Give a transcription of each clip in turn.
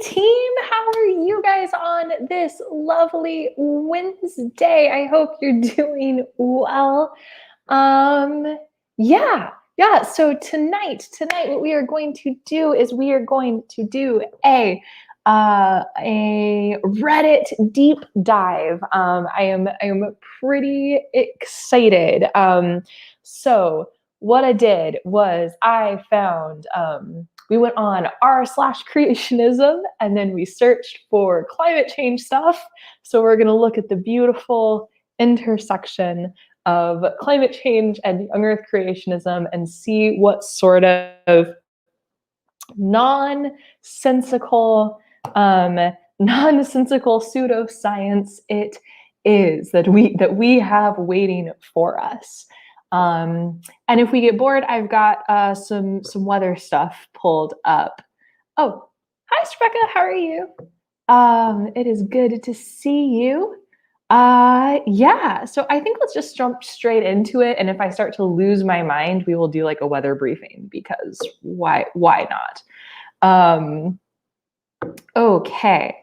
team. How are you guys on this lovely Wednesday? I hope you're doing well. Yeah. So tonight, what we are going to do is we are going to do a Reddit deep dive. I am pretty excited. So what I did was I found we went on r/creationism and then we searched for climate change stuff. So we're going to look at the beautiful intersection of climate change and young earth creationism and see what sort of nonsensical pseudoscience it is that we have waiting for us. And if we get bored, I've got some weather stuff pulled up. Oh, hi, Strecka. How are you? It is good to see you. Yeah. So I think let's just jump straight into it. And if I start to lose my mind, we will do like a weather briefing because why not? Okay.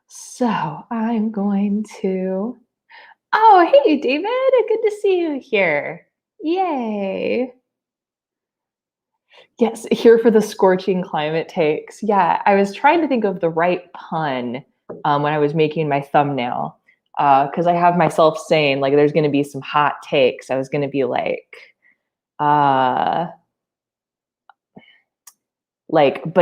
So I'm going to. Oh, hey, David. Good to see you here. Yay. Yes, here for the scorching climate takes. Yeah, I was trying to think of the right pun when I was making my thumbnail because I have myself saying like there's going to be some hot takes. I was going to be like, but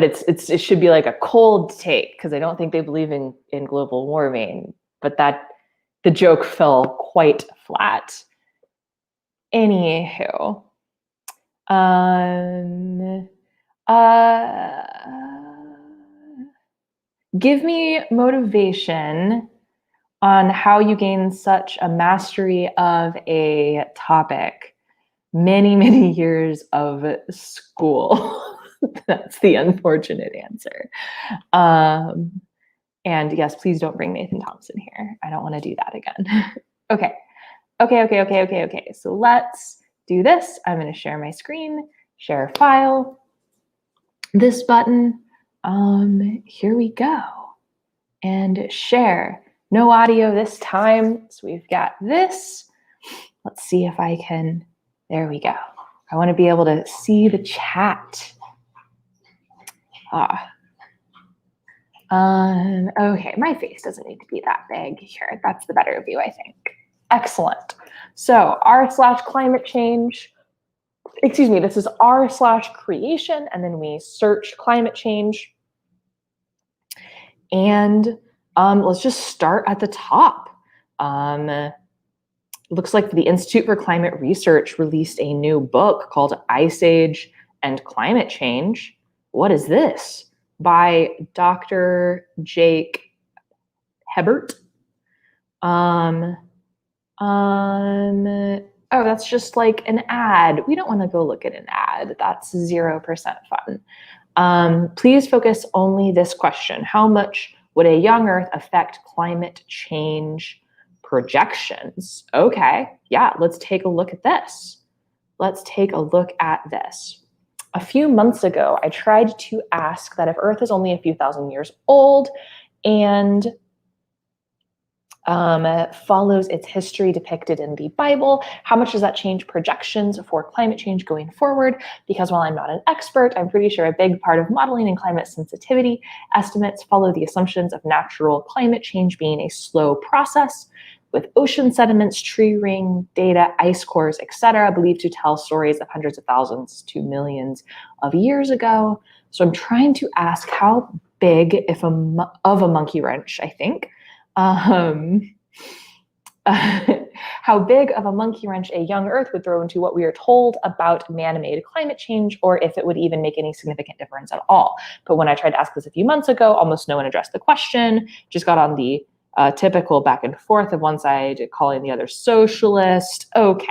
it should be like a cold take because I don't think they believe in global warming. But the joke fell quite flat. Anywho. Give me motivation on how you gain such a mastery of a topic. Many years of school. That's the unfortunate answer. And yes, please don't bring Nathan Thompson here. I don't want to do that again. Okay. So let's do this. I'm going to share my screen, share file, this button. Here we go. And share. No audio this time. So we've got this. Let's see if I can. There we go. I want to be able to see the chat. Okay, my face doesn't need to be that big here. That's the better view, I think. Excellent. So r/climate change, excuse me, this is r/creation, and then we search climate change. And let's just start at the top. Looks like the Institute for Climate Research released a new book called Ice Age and Climate Change. What is this? By Dr. Jake Hebert. Oh, that's just like an ad. We don't want to go look at an ad. That's 0% fun. Please focus only this question. How much would a young Earth affect climate change projections? Okay, yeah, let's take a look at this. A few months ago, I tried to ask that if Earth is only a few thousand years old and follows its history depicted in the Bible, how much does that change projections for climate change going forward? Because while I'm not an expert, I'm pretty sure a big part of modeling and climate sensitivity estimates follow the assumptions of natural climate change being a slow process, with ocean sediments, tree ring, data, ice cores, etc., believed to tell stories of hundreds of thousands to millions of years ago. So I'm trying to ask how big of a monkey wrench, I think, how big of a monkey wrench a young Earth would throw into what we are told about man-made climate change, or if it would even make any significant difference at all. But when I tried to ask this a few months ago, almost no one addressed the question, just got on the typical back and forth of one side calling the other socialist, okay,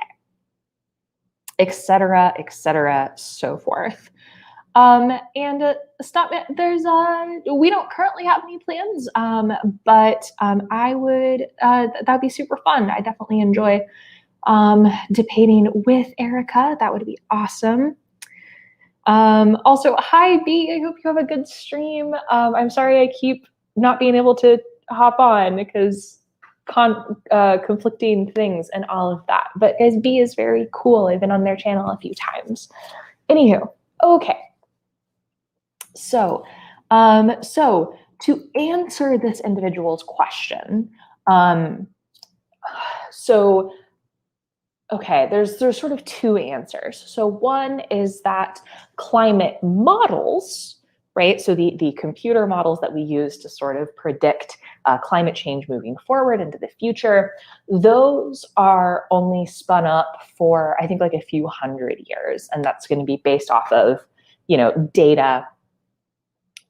etc., so forth. Stop it. We don't currently have any plans, but I would, that'd be super fun. I definitely enjoy debating with Erica. That would be awesome. Also, hi B, I hope you have a good stream. I'm sorry I keep not being able to hop on because conflicting things and all of that. But guys, B is very cool. I've been on their channel a few times. Anywho, okay. So to answer this individual's question, okay, there's sort of two answers. So one is that climate models, right? So the computer models that we use to sort of predict climate change moving forward into the future, those are only spun up for, I think, like a few hundred years. And that's going to be based off of, data.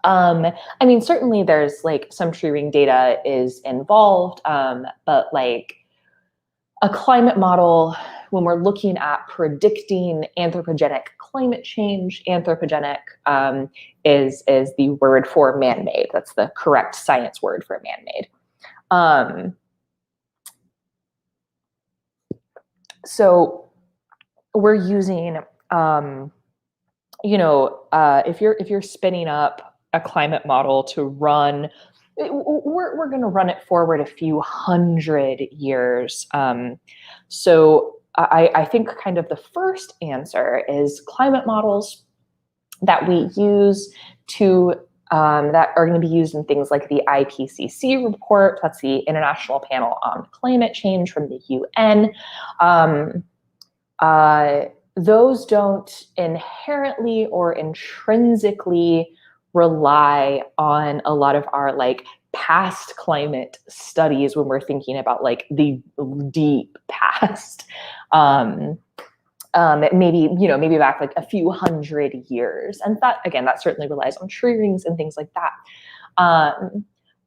I mean, certainly there's like some tree ring data is involved, but like a climate model, when we're looking at predicting anthropogenic climate change, anthropogenic is the word for man-made. That's the correct science word for man-made. So we're using, if you're spinning up a climate model to run, we're going to run it forward a few hundred years. So I think kind of the first answer is climate models that we use to that are going to be used in things like the IPCC report. That's the International Panel on Climate Change from the UN. Those don't inherently or intrinsically rely on a lot of our like past climate studies when we're thinking about like the deep past. Maybe back like a few hundred years. And that certainly relies on tree rings and things like that.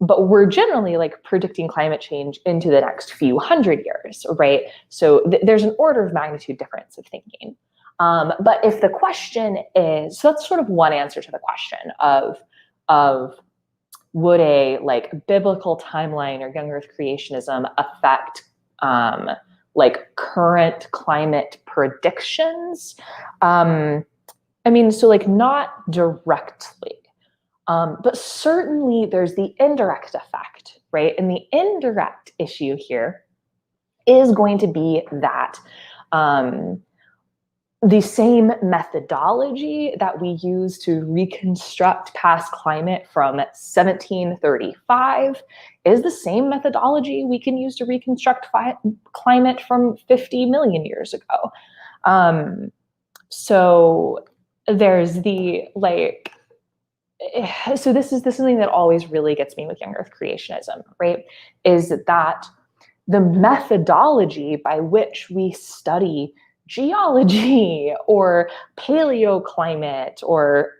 But we're generally like predicting climate change into the next few hundred years, right? So there's an order of magnitude difference of thinking. But if the question is, so that's sort of one answer to the question of would a like biblical timeline or young earth creationism affect like current climate predictions? I mean, so like not directly. But certainly there's the indirect effect, right? And the indirect issue here is going to be that the same methodology that we use to reconstruct past climate from 1735 is the same methodology we can use to reconstruct climate from 50 million years ago. So there's the like, so this is something that always really gets me with young earth creationism, right? Is that the methodology by which we study geology or paleoclimate or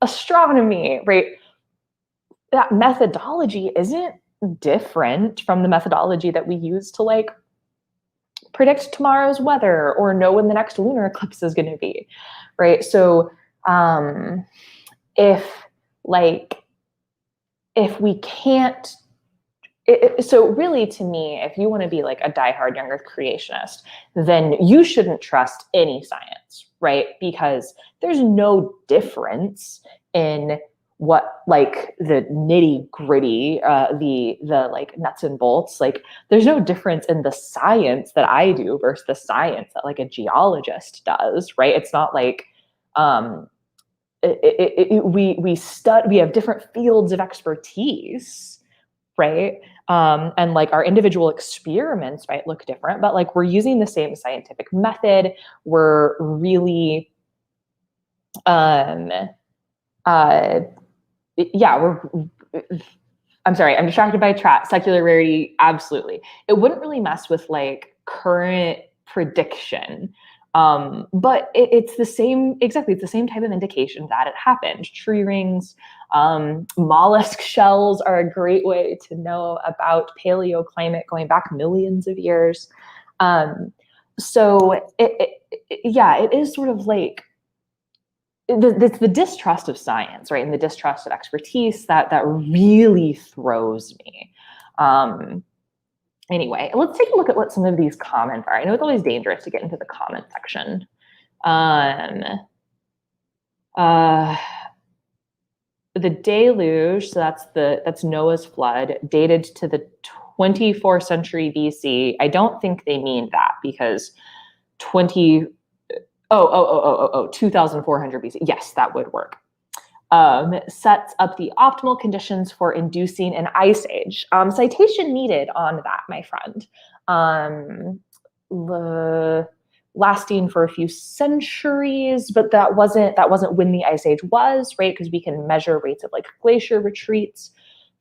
astronomy, right? That methodology isn't different from the methodology that we use to like predict tomorrow's weather or know when the next lunar eclipse is going to be, right? So if we can't, so really to me, if you want to be like a diehard young earth creationist, then you shouldn't trust any science, right? Because there's no difference in what like the nitty gritty, the like nuts and bolts, like there's no difference in the science that I do versus the science that like a geologist does, right? It's not like, we have different fields of expertise, right? And like our individual experiments might look different, but like we're using the same scientific method. We're really, I'm sorry, I'm distracted by chat. Secular rarity, absolutely. It wouldn't really mess with like current prediction. But it's the same, exactly, it's the same type of indication that it happened. Tree rings, mollusk shells are a great way to know about paleoclimate going back millions of years. So it is sort of like, it's the distrust of science, right? And the distrust of expertise that really throws me. Anyway, let's take a look at what some of these comments are. I know it's always dangerous to get into the comment section. The deluge, so that's Noah's flood, dated to the 24th century BC. I don't think they mean that because 2400 BC. Yes, that would work. Sets up the optimal conditions for inducing an ice age. Citation needed on that, my friend. Lasting for a few centuries, but that wasn't when the ice age was, right? Because we can measure rates of like glacier retreats,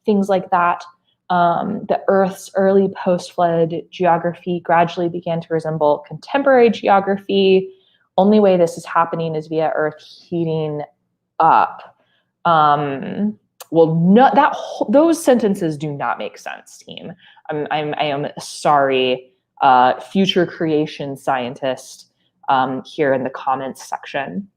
things like that. The Earth's early post-flood geography gradually began to resemble contemporary geography. Only way this is happening is via Earth heating up. Those sentences do not make sense, team. I am sorry. Future creation scientist here in the comments section.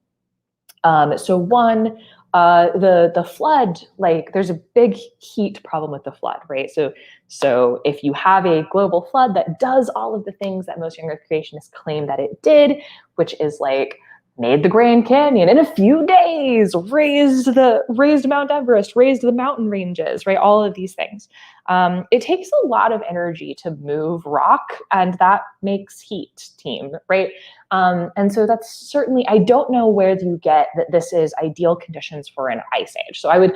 So one, the flood, like there's a big heat problem with the flood, right? So if you have a global flood that does all of the things that most younger creationists claim that it did, which is like made the Grand Canyon in a few days, raised Mount Everest, raised the mountain ranges, right? All of these things. It takes a lot of energy to move rock, and that makes heat, team, right? And so that's certainly, I don't know where you get that this is ideal conditions for an ice age. So I would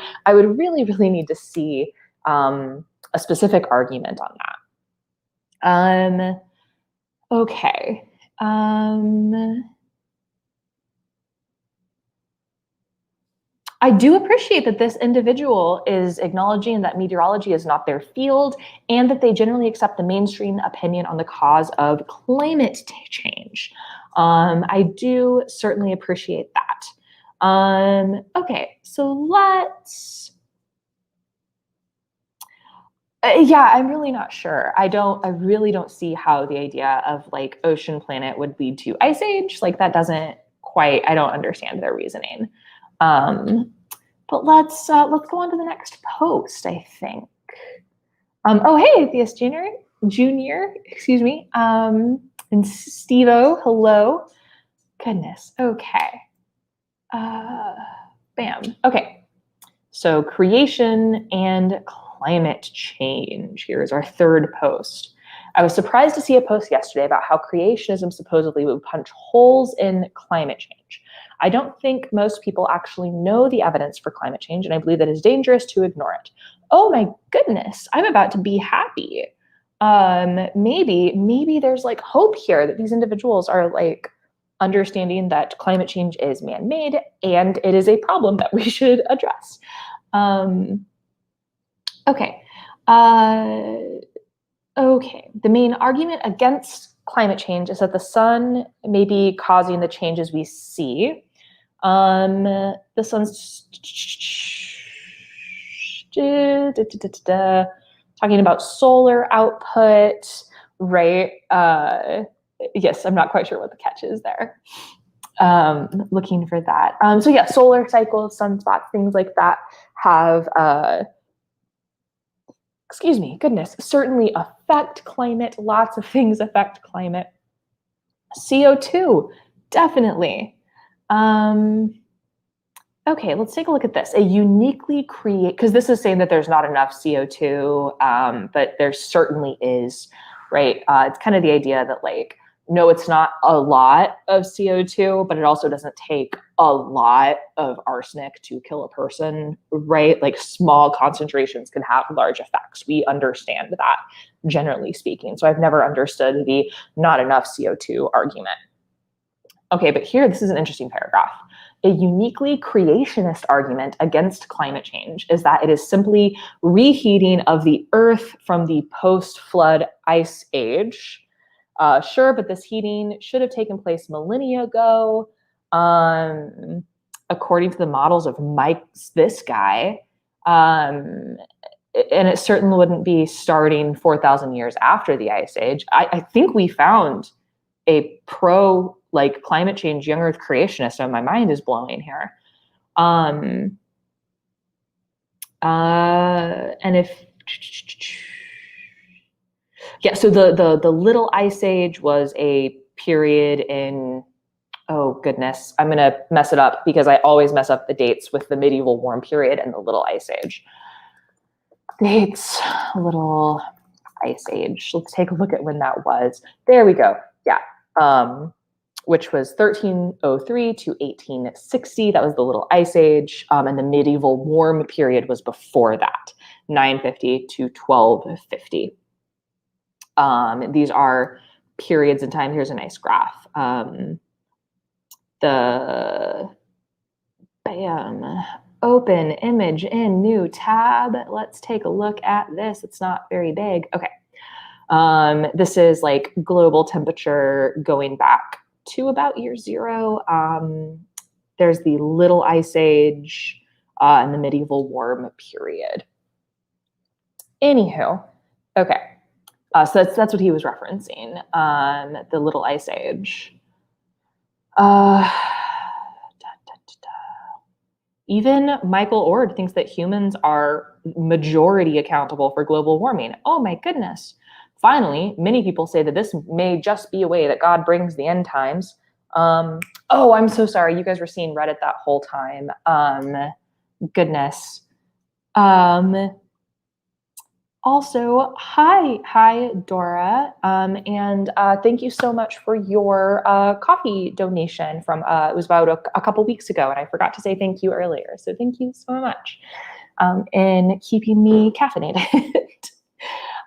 really, really need to see a specific argument on that. Okay. I do appreciate that this individual is acknowledging that meteorology is not their field and that they generally accept the mainstream opinion on the cause of climate change. I do certainly appreciate that. Okay, so let's... yeah, I'm really not sure. I really don't see how the idea of like ocean planet would lead to ice age. Like that doesn't quite, I don't understand their reasoning. But let's go on to the next post, I think. Oh, hey, Theus Junior, excuse me. And Stevo, hello. Goodness, okay. Bam, okay. So creation and climate change. Here's our third post. I was surprised to see a post yesterday about how creationism supposedly would punch holes in climate change. I don't think most people actually know the evidence for climate change, and I believe that it's dangerous to ignore it. Oh my goodness, I'm about to be happy. Maybe there's like hope here that these individuals are like understanding that climate change is man-made and it is a problem that we should address. Okay. Okay, the main argument against climate change is that the sun may be causing the changes we see. The sun's talking about solar output, right? Yes, I'm not quite sure what the catch is there. Looking for that. So yeah, solar cycles, sunspots, things like that have excuse me, goodness, certainly affect climate. Lots of things affect climate. CO2, definitely. Okay, let's take a look at this. A uniquely because this is saying that there's not enough CO2, but there certainly is, right? It's kind of the idea that like, no, it's not a lot of CO2, but it also doesn't take a lot of arsenic to kill a person, right? Like small concentrations can have large effects. We understand that, generally speaking. So I've never understood the not enough CO2 argument. Okay, but here, this is an interesting paragraph. A uniquely creationist argument against climate change is that it is simply reheating of the Earth from the post-flood ice age. Sure, but this heating should have taken place millennia ago. According to the models of this guy, and it certainly wouldn't be starting 4,000 years after the ice age. I think we found a pro like climate change young earth creationist, and my mind is blowing here. And if yeah, so the little ice age was a period in oh goodness, I'm gonna mess it up because I always mess up the dates with the medieval warm period and the Little Ice Age. Dates, Little Ice Age. Let's take a look at when that was. There we go. Yeah. Which was 1303 to 1860. That was the Little Ice Age. And the medieval warm period was before that, 950 to 1250. These are periods in time. Here's a nice graph. Open image in new tab. Let's take a look at this. It's not very big. Okay. This is like global temperature going back to about year zero. There's the Little Ice Age and the medieval warm period. Anywho, okay. So that's what he was referencing, the Little Ice Age. Even Michael Ord thinks that humans are majority accountable for global warming. Oh my goodness. Finally, many people say that this may just be a way that God brings the end times. Oh, I'm so sorry. You guys were seeing Reddit that whole time. Goodness. Also, hi, Dora, and thank you so much for your coffee donation from, it was about a couple weeks ago, and I forgot to say thank you earlier, so thank you so much in keeping me caffeinated.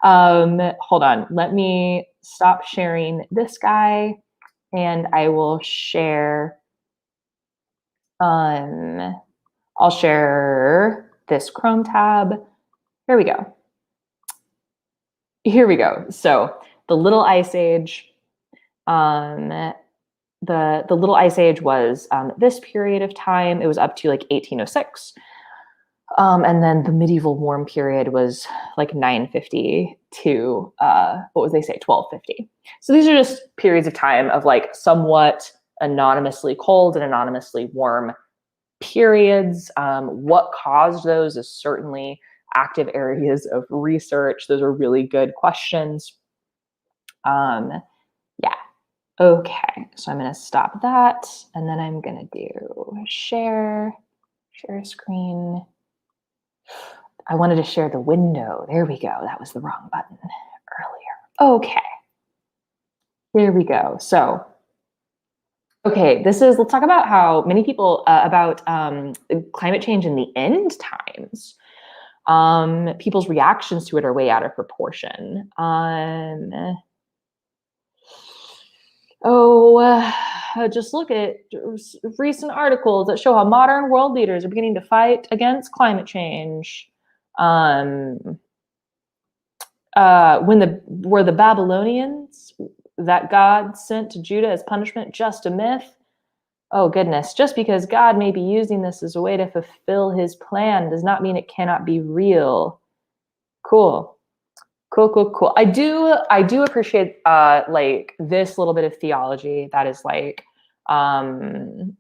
Hold on, let me stop sharing this guy, and I will share, I'll share this Chrome tab. Here we go. Here we go. So the Little Ice Age, the Little Ice Age was this period of time. It was up to like 1806. And then the medieval warm period was like 950 to, what would they say, 1250. So these are just periods of time of like somewhat anonymously cold and anonymously warm periods. What caused those is certainly active areas of research. Those are really good questions. Yeah. Okay. So I'm going to stop that, and then I'm going to do share screen. I wanted to share the window. There we go. That was the wrong button earlier. Okay. Here we go. So, okay, let's talk about how many people, about climate change in the end times. People's reactions to it are way out of proportion. Just look at recent articles that show how modern world leaders are beginning to fight against climate change. Were the Babylonians that God sent to Judah as punishment just a myth? Oh goodness, just because God may be using this as a way to fulfill his plan does not mean it cannot be real. Cool. I do appreciate like this little bit of theology that is like the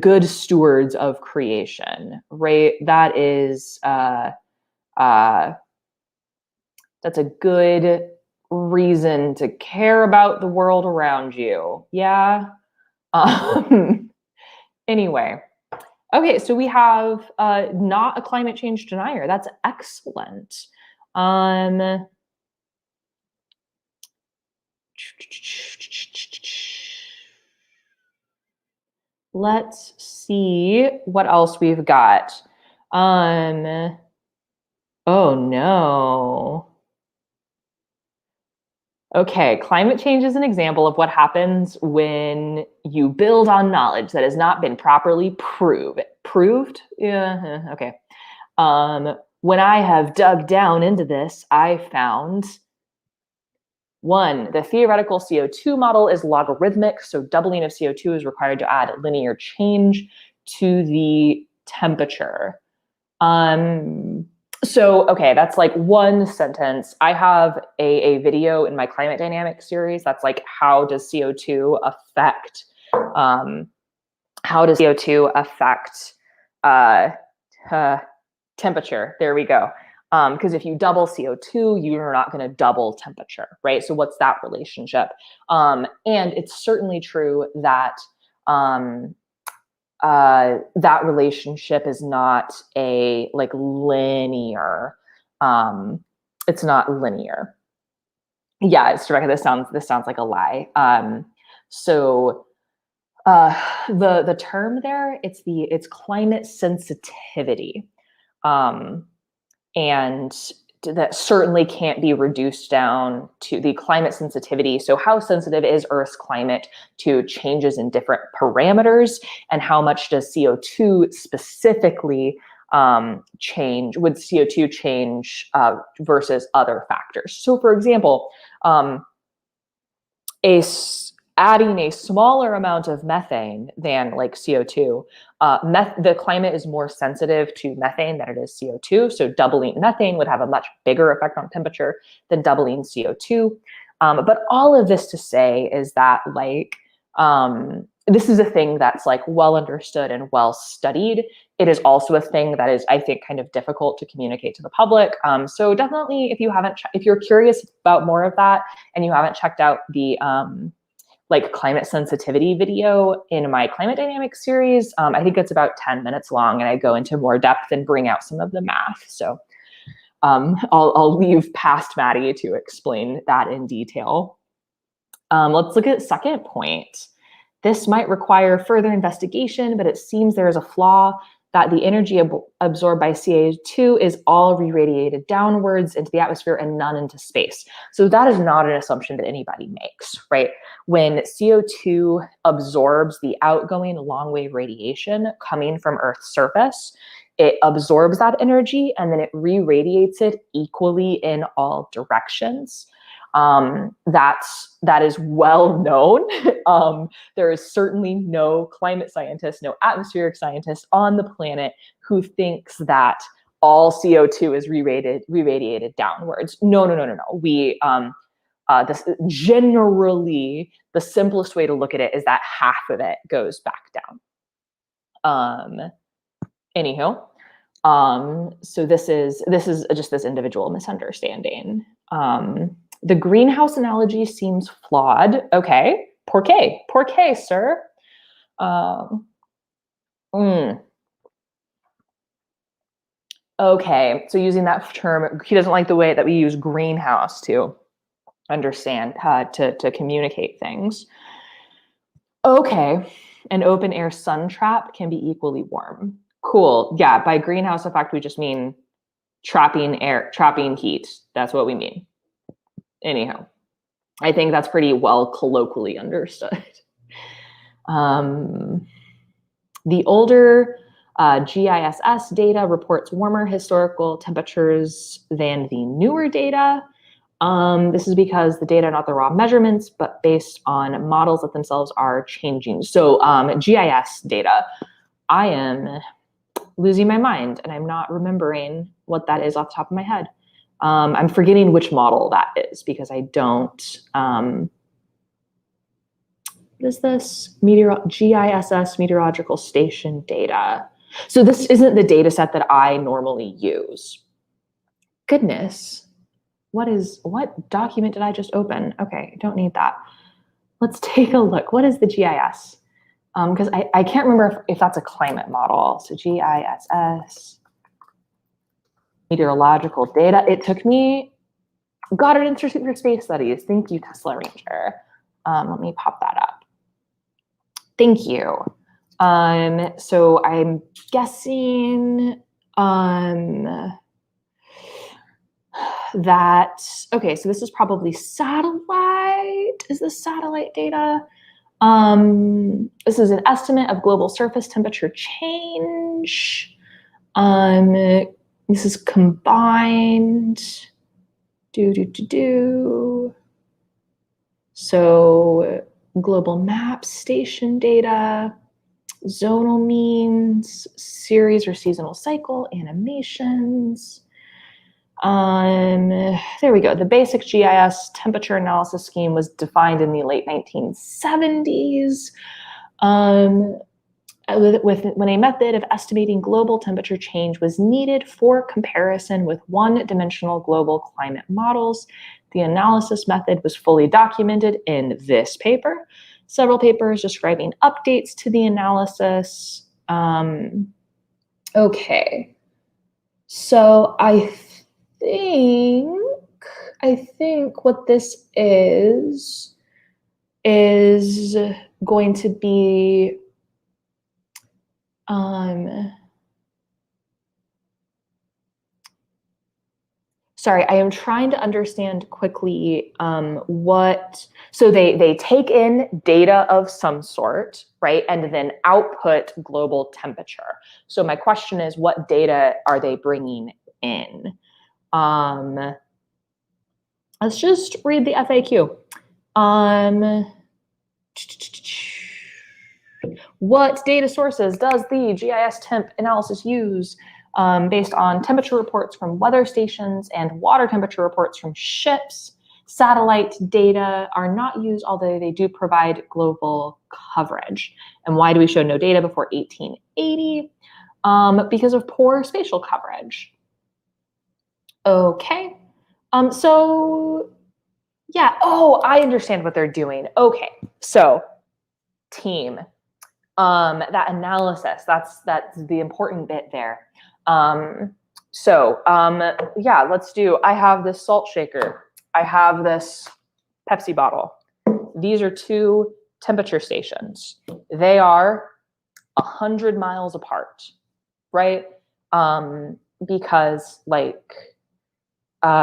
good stewards of creation, right? That is that's a good reason to care about the world around you. Yeah. Anyway, okay, so we have not a climate change denier. That's excellent. Let's see what else we've got. Oh no. Okay, climate change is an example of what happens when you build on knowledge that has not been properly proved. Yeah, okay. When I have dug down into this, I found 1, the theoretical CO2 model is logarithmic, so doubling of CO2 is required to add linear change to the temperature. So, okay, that's like one sentence. I have a video in my climate dynamics series that's like, how does CO2 affect temperature? There we go. Because if you double CO2, you're not going to double temperature, right? So what's that relationship? And it's certainly true that that relationship is not a like linear. It's not linear. Yeah, it's Rebecca. This sounds like a lie. So the term there, it's climate sensitivity. And that certainly can't be reduced down to the climate sensitivity. So how sensitive is Earth's climate to changes in different parameters, and how much does CO2 specifically change? Would CO2 change versus other factors? So for example, adding a smaller amount of methane than like CO2, the climate is more sensitive to methane than it is CO2. So doubling methane would have a much bigger effect on temperature than doubling CO2. But all of this to say is that like, this is a thing that's like well understood and well studied. It is also a thing that is, I think, kind of difficult to communicate to the public. So definitely, if you're curious about more of that and you haven't checked out the like climate sensitivity video in my climate dynamics series, I think it's about 10 minutes long, and I go into more depth and bring out some of the math. So I'll leave past Maddie to explain that in detail. Let's look at the second point. This might require further investigation, but it seems there is a flaw that the energy absorbed by CO2 is all re-radiated downwards into the atmosphere and none into space. So that is not an assumption that anybody makes, right? When CO2 absorbs the outgoing long-wave radiation coming from Earth's surface, it absorbs that energy and then it re-radiates it equally in all directions. That is well known. There is certainly no climate scientist, no atmospheric scientist on the planet who thinks that all CO2 is re-radiated downwards. No. We this generally, the simplest way to look at it is that half of it goes back down. Anywho, so this is just this individual misunderstanding. The greenhouse analogy seems flawed. Okay, por qué, sir? Okay, so using that term, he doesn't like the way that we use greenhouse to understand to communicate things. Okay, an open air sun trap can be equally warm. Cool. Yeah, by greenhouse effect we just mean trapping heat. That's what we mean. Anyhow, I think that's pretty well colloquially understood. The older GISS data reports warmer historical temperatures than the newer data. This is because the data are not the raw measurements, but based on models that themselves are changing. So GIS data, I am losing my mind and I'm not remembering what that is off the top of my head. I'm forgetting which model that is because I don't, what is this? GISS meteorological station data. So this isn't the data set that I normally use. Goodness, what document did I just open? Okay, I don't need that. Let's take a look. What is the GIS? Because I can't remember if that's a climate model. So GISS. Meteorological data. It took me Goddard Institute for Space Studies. Thank you, Tesla Ranger. Let me pop that up. Thank you. So I'm guessing that, okay, so this is probably satellite. Is this satellite data? This is an estimate of global surface temperature change. This is combined. So global map station data, zonal means, series or seasonal cycle, animations. There we go. The basic GIS temperature analysis scheme was defined in the late 1970s. when a method of estimating global temperature change was needed for comparison with one-dimensional global climate models. The analysis method was fully documented in this paper. Several papers describing updates to the analysis. Okay, so I think what this is going to be sorry, I am trying to understand quickly so they take in data of some sort, right, and then output global temperature. So my question is, what data are they bringing in? Let's just read the FAQ. What data sources does the GIS temp analysis use? Based on temperature reports from weather stations and water temperature reports from ships. Satellite data are not used, although they do provide global coverage. And why do we show no data before 1880? Because of poor spatial coverage. Okay. So yeah, oh, I understand what they're doing. Okay, so team, that analysis, that's the important bit there. Yeah, let's do, I have this salt shaker. I have this Pepsi bottle. These are two temperature stations. They are 100 miles apart, right? Because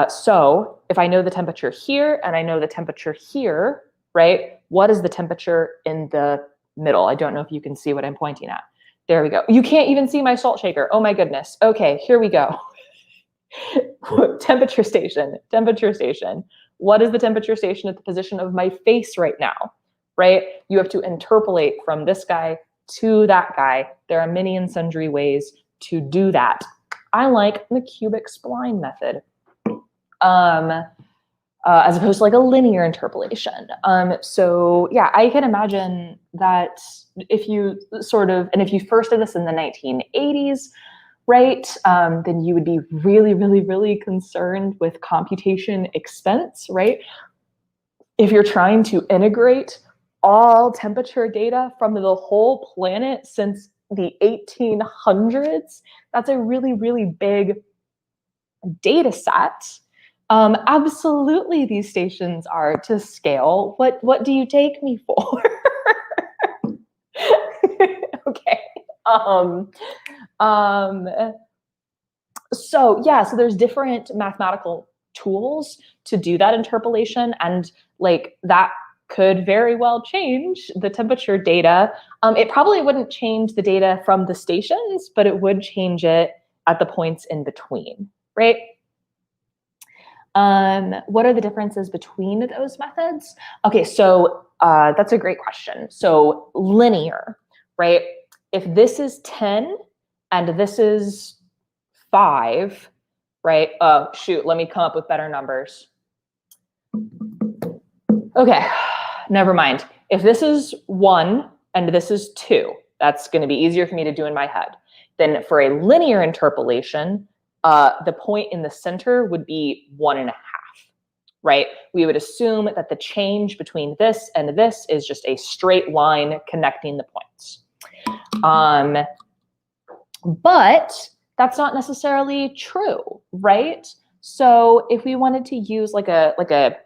so if I know the temperature here and I know the temperature here, right? What is the temperature in the middle? I don't know if you can see what I'm pointing at. There we go. You can't even see my salt shaker. Oh my goodness. Okay, here we go. Temperature station. What is the temperature station at the position of my face right now, right? You have to interpolate from this guy to that guy. There are many and sundry ways to do that. I like the cubic spline method. As opposed to like a linear interpolation. So yeah, I can imagine that if you if you first did this in the 1980s, right, then you would be really, really, really concerned with computation expense, right? If you're trying to integrate all temperature data from the whole planet since the 1800s, that's a really, really big data set. Absolutely, these stations are to scale. What do you take me for? Okay. So yeah, so there's different mathematical tools to do that interpolation, and like that could very well change the temperature data. It probably wouldn't change the data from the stations, but it would change it at the points in between, right? What are the differences between those methods? Okay, so that's a great question. So linear, right? If this is 10 and this is 5, right? Oh, shoot, let me come up with better numbers. Okay, never mind. If this is 1 and this is 2, that's going to be easier for me to do in my head. Then for a linear interpolation, the point in the center would be 1.5, right? We would assume that the change between this and this is just a straight line connecting the points. But that's not necessarily true, right? So if we wanted to use like a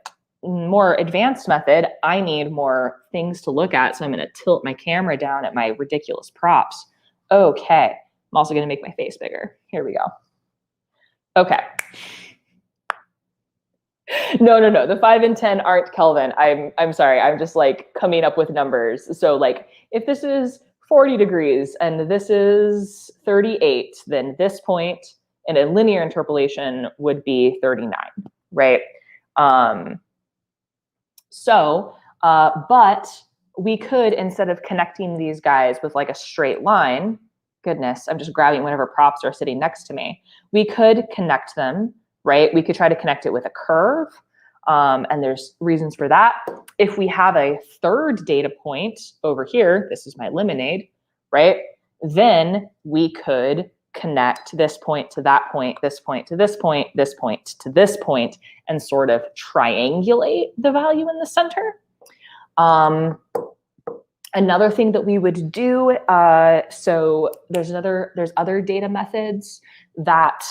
more advanced method, I need more things to look at. So I'm going to tilt my camera down at my ridiculous props. Okay, I'm also going to make my face bigger. Here we go. Okay. No. The 5 and 10 aren't Kelvin. I'm sorry. I'm just like coming up with numbers. So like if this is 40 degrees and this is 38, then this point in a linear interpolation would be 39, right? But we could, instead of connecting these guys with like a straight line, goodness, I'm just grabbing whatever props are sitting next to me. We could connect them, right? We could try to connect it with a curve, and there's reasons for that. If we have a third data point over here, this is my lemonade, right? Then we could connect this point to that point, this point to this point, this point to this point, and sort of triangulate the value in the center. Another thing that we would do, so there's other data methods that,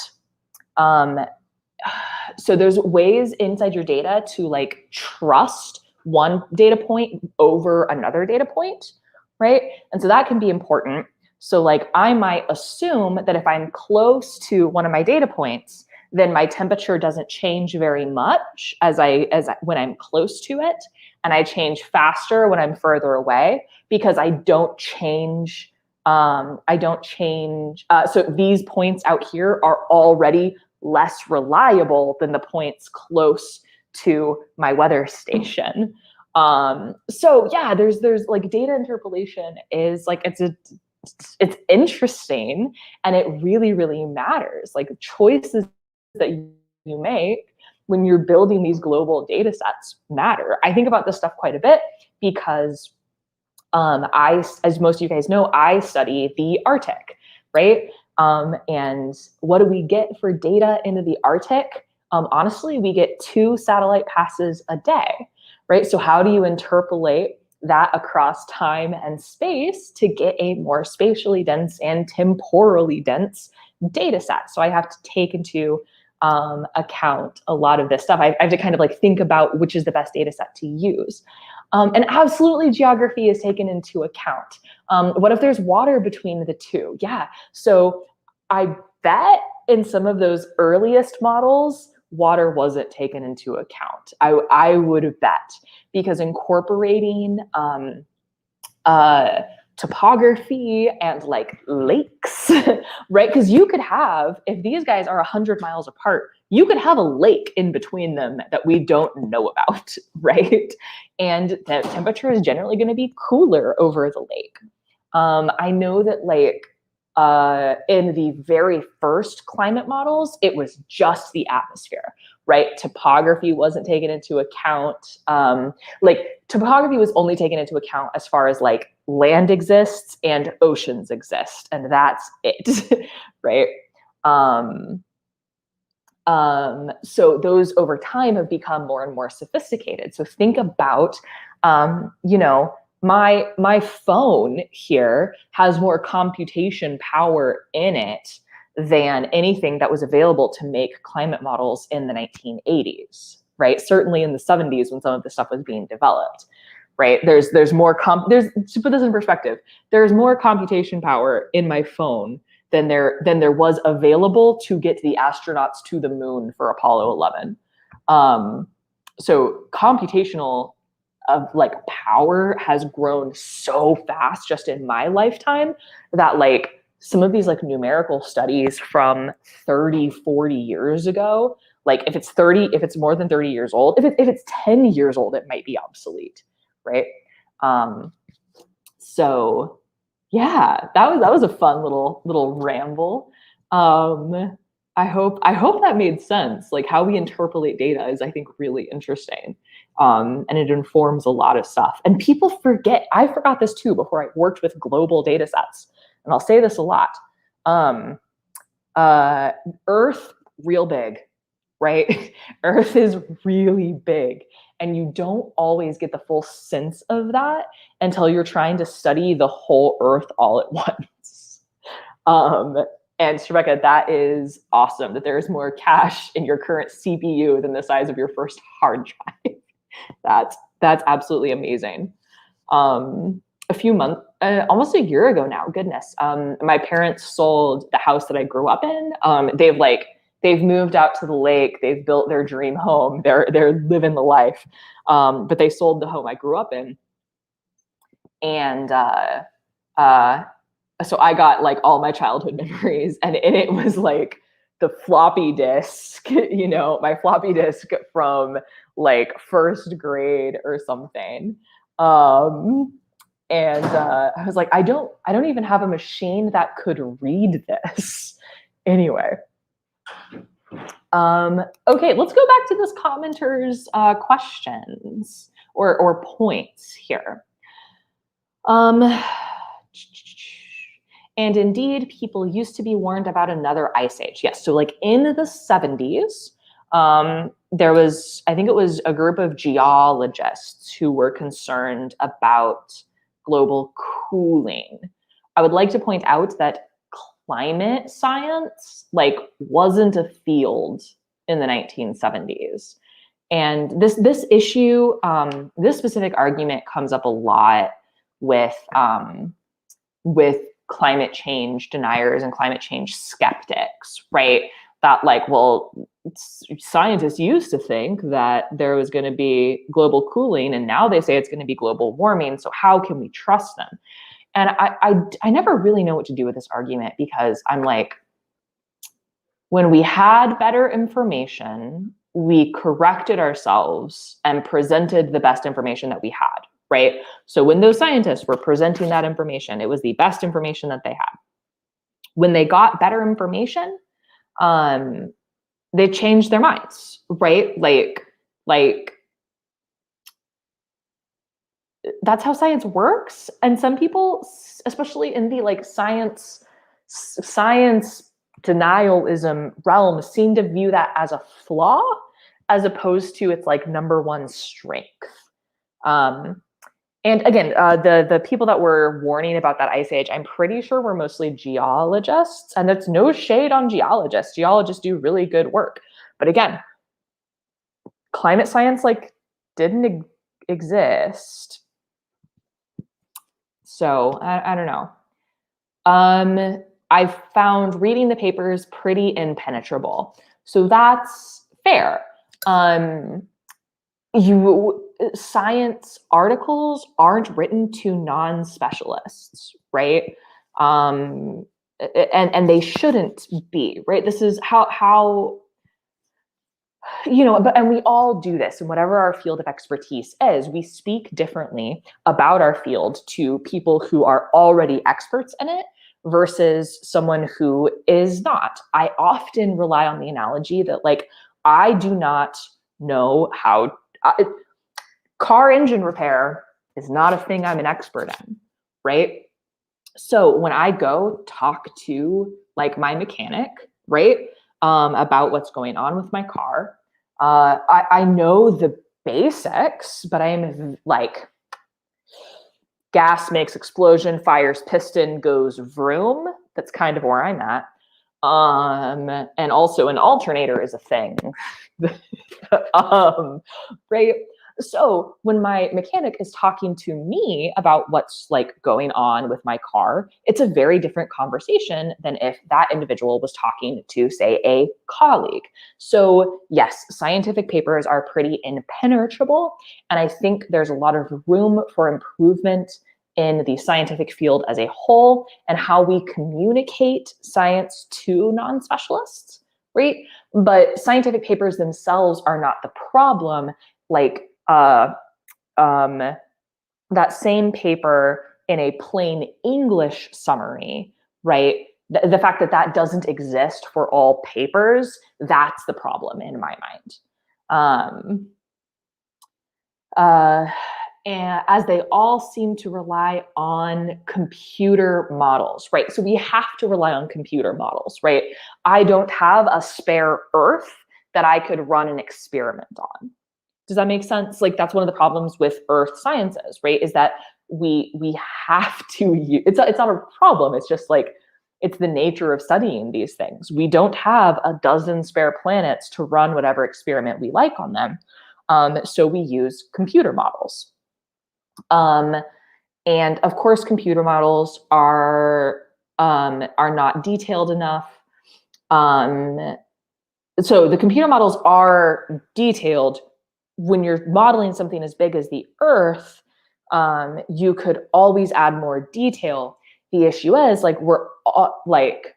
so there's ways inside your data to like trust one data point over another data point, right? And so that can be important. So like I might assume that if I'm close to one of my data points, then my temperature doesn't change very much when I'm close to it, and I change faster when I'm further away because I don't change. So these points out here are already less reliable than the points close to my weather station. So yeah, there's like data interpolation is like it's interesting, and it really, really matters. Like choices that you make when you're building these global data sets matter. I think about this stuff quite a bit because as most of you guys know, I study the Arctic, right? And what do we get for data into the Arctic? Honestly, we get 2 satellite passes a day, right? So how do you interpolate that across time and space to get a more spatially dense and temporally dense data set? So I have to take into account a lot of this stuff. I have to kind of like think about which is the best data set to use. And absolutely geography is taken into account. What if there's water between the two? Yeah, so I bet in some of those earliest models, water wasn't taken into account. I would bet, because incorporating topography and like lakes, right? Because you could have, if these guys are 100 miles apart, you could have a lake in between them that we don't know about, right? And the temperature is generally going to be cooler over the lake. I know that like in the very first climate models, it was just the atmosphere, right? Topography wasn't taken into account. Like topography was only taken into account as far as like land exists and oceans exist, and that's it, right? So those over time have become more and more sophisticated. So think about, you know, my phone here has more computation power in it than anything that was available to make climate models in the 1980s, right? Certainly in the 70s when some of this stuff was being developed, right? There's more to put this in perspective, there's more computation power in my phone than there was available to get the astronauts to the moon for Apollo 11. So computational of like power has grown so fast just in my lifetime that like some of these like numerical studies from 30, 40 years ago, like if it's more than 30 years old, if it's 10 years old, it might be obsolete, right? So yeah, that was a fun little ramble. I hope that made sense. Like how we interpolate data is, I think, really interesting. And it informs a lot of stuff. And people forget, I forgot this too before I worked with global data sets. And I'll say this a lot. Earth, real big, right? Earth is really big. And you don't always get the full sense of that until you're trying to study the whole Earth all at once. And Rebecca, that is awesome that there's more cache in your current CPU than the size of your first hard drive. That's absolutely amazing. A few months, almost a year ago now, goodness, my parents sold the house that I grew up in. They've moved out to the lake. They've built their dream home. They're living the life. But they sold the home I grew up in. And so I got like all my childhood memories, and it was like the floppy disk, you know, my floppy disk from like first grade or something. And I was like, I don't even have a machine that could read this. Anyway. Okay, let's go back to this commenter's questions or points here. And indeed, people used to be warned about another ice age. Yes, so like in the 70s, there was, I think it was a group of geologists who were concerned about global cooling. I would like to point out that climate science like wasn't a field in the 1970s. And this issue, this specific argument comes up a lot with climate change deniers and climate change skeptics, right? That like, well, scientists used to think that there was going to be global cooling, and now they say it's going to be global warming. So how can we trust them? And I never really know what to do with this argument, because I'm like, when we had better information, we corrected ourselves and presented the best information that we had, right? So when those scientists were presenting that information, it was the best information that they had. When they got better information, they changed their minds, right? Like that's how science works. And some people, especially in the like science denialism realm, seem to view that as a flaw, as opposed to its like number one strength. And again, the people that were warning about that ice age, I'm pretty sure were mostly geologists, and that's no shade on geologists. Geologists do really good work. But again, climate science like didn't exist. So I don't know. I found reading the papers pretty impenetrable. So that's fair. Science articles aren't written to non-specialists, right? And they shouldn't be, right? This is how and we all do this, and whatever our field of expertise is, we speak differently about our field to people who are already experts in it versus someone who is not. I often rely on the analogy that like, I do not know how car engine repair is not a thing I'm an expert in, right? So when I go talk to like my mechanic, right, about what's going on with my car, I know the basics, but I am like, gas makes explosion, fires piston, goes vroom. That's kind of where I'm at. And also an alternator is a thing. Right? So when my mechanic is talking to me about what's like going on with my car, it's a very different conversation than if that individual was talking to, say, a colleague. So yes, scientific papers are pretty impenetrable, and I think there's a lot of room for improvement in the scientific field as a whole and how we communicate science to non-specialists, right? But scientific papers themselves are not the problem. Like that same paper in a plain English summary, right? The fact that that doesn't exist for all papers, that's the problem in my mind. And as they all seem to rely on computer models, right? So we have to rely on computer models, right? I don't have a spare Earth that I could run an experiment on. Does that make sense? Like that's one of the problems with earth sciences, right? Is that we have to use, it's not a problem. It's just like, it's the nature of studying these things. We don't have a dozen spare planets to run whatever experiment we like on them. So we use computer models. And of course, computer models are not detailed enough. So the computer models are detailed. When you're modeling something as big as the Earth, you could always add more detail. The issue is like we're like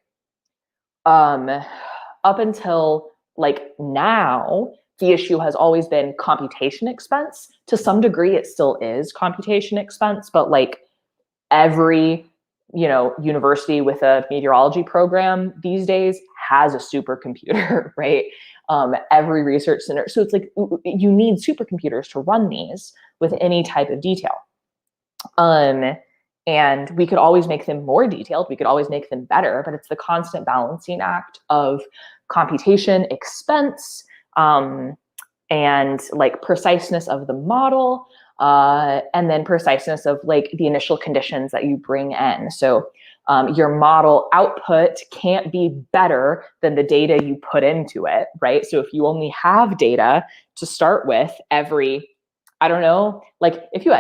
up until like now, the issue has always been computation expense. To some degree, it still is computation expense, but like every university with a meteorology program these days has a supercomputer, right? Every research center. So it's like you need supercomputers to run these with any type of detail. And we could always make them more detailed. We could always make them better, but it's the constant balancing act of computation, expense, and like preciseness of the model, and then preciseness of like the initial conditions that you bring in. So your model output can't be better than the data you put into it, right? So if you only have data to start with every, I don't know, like if you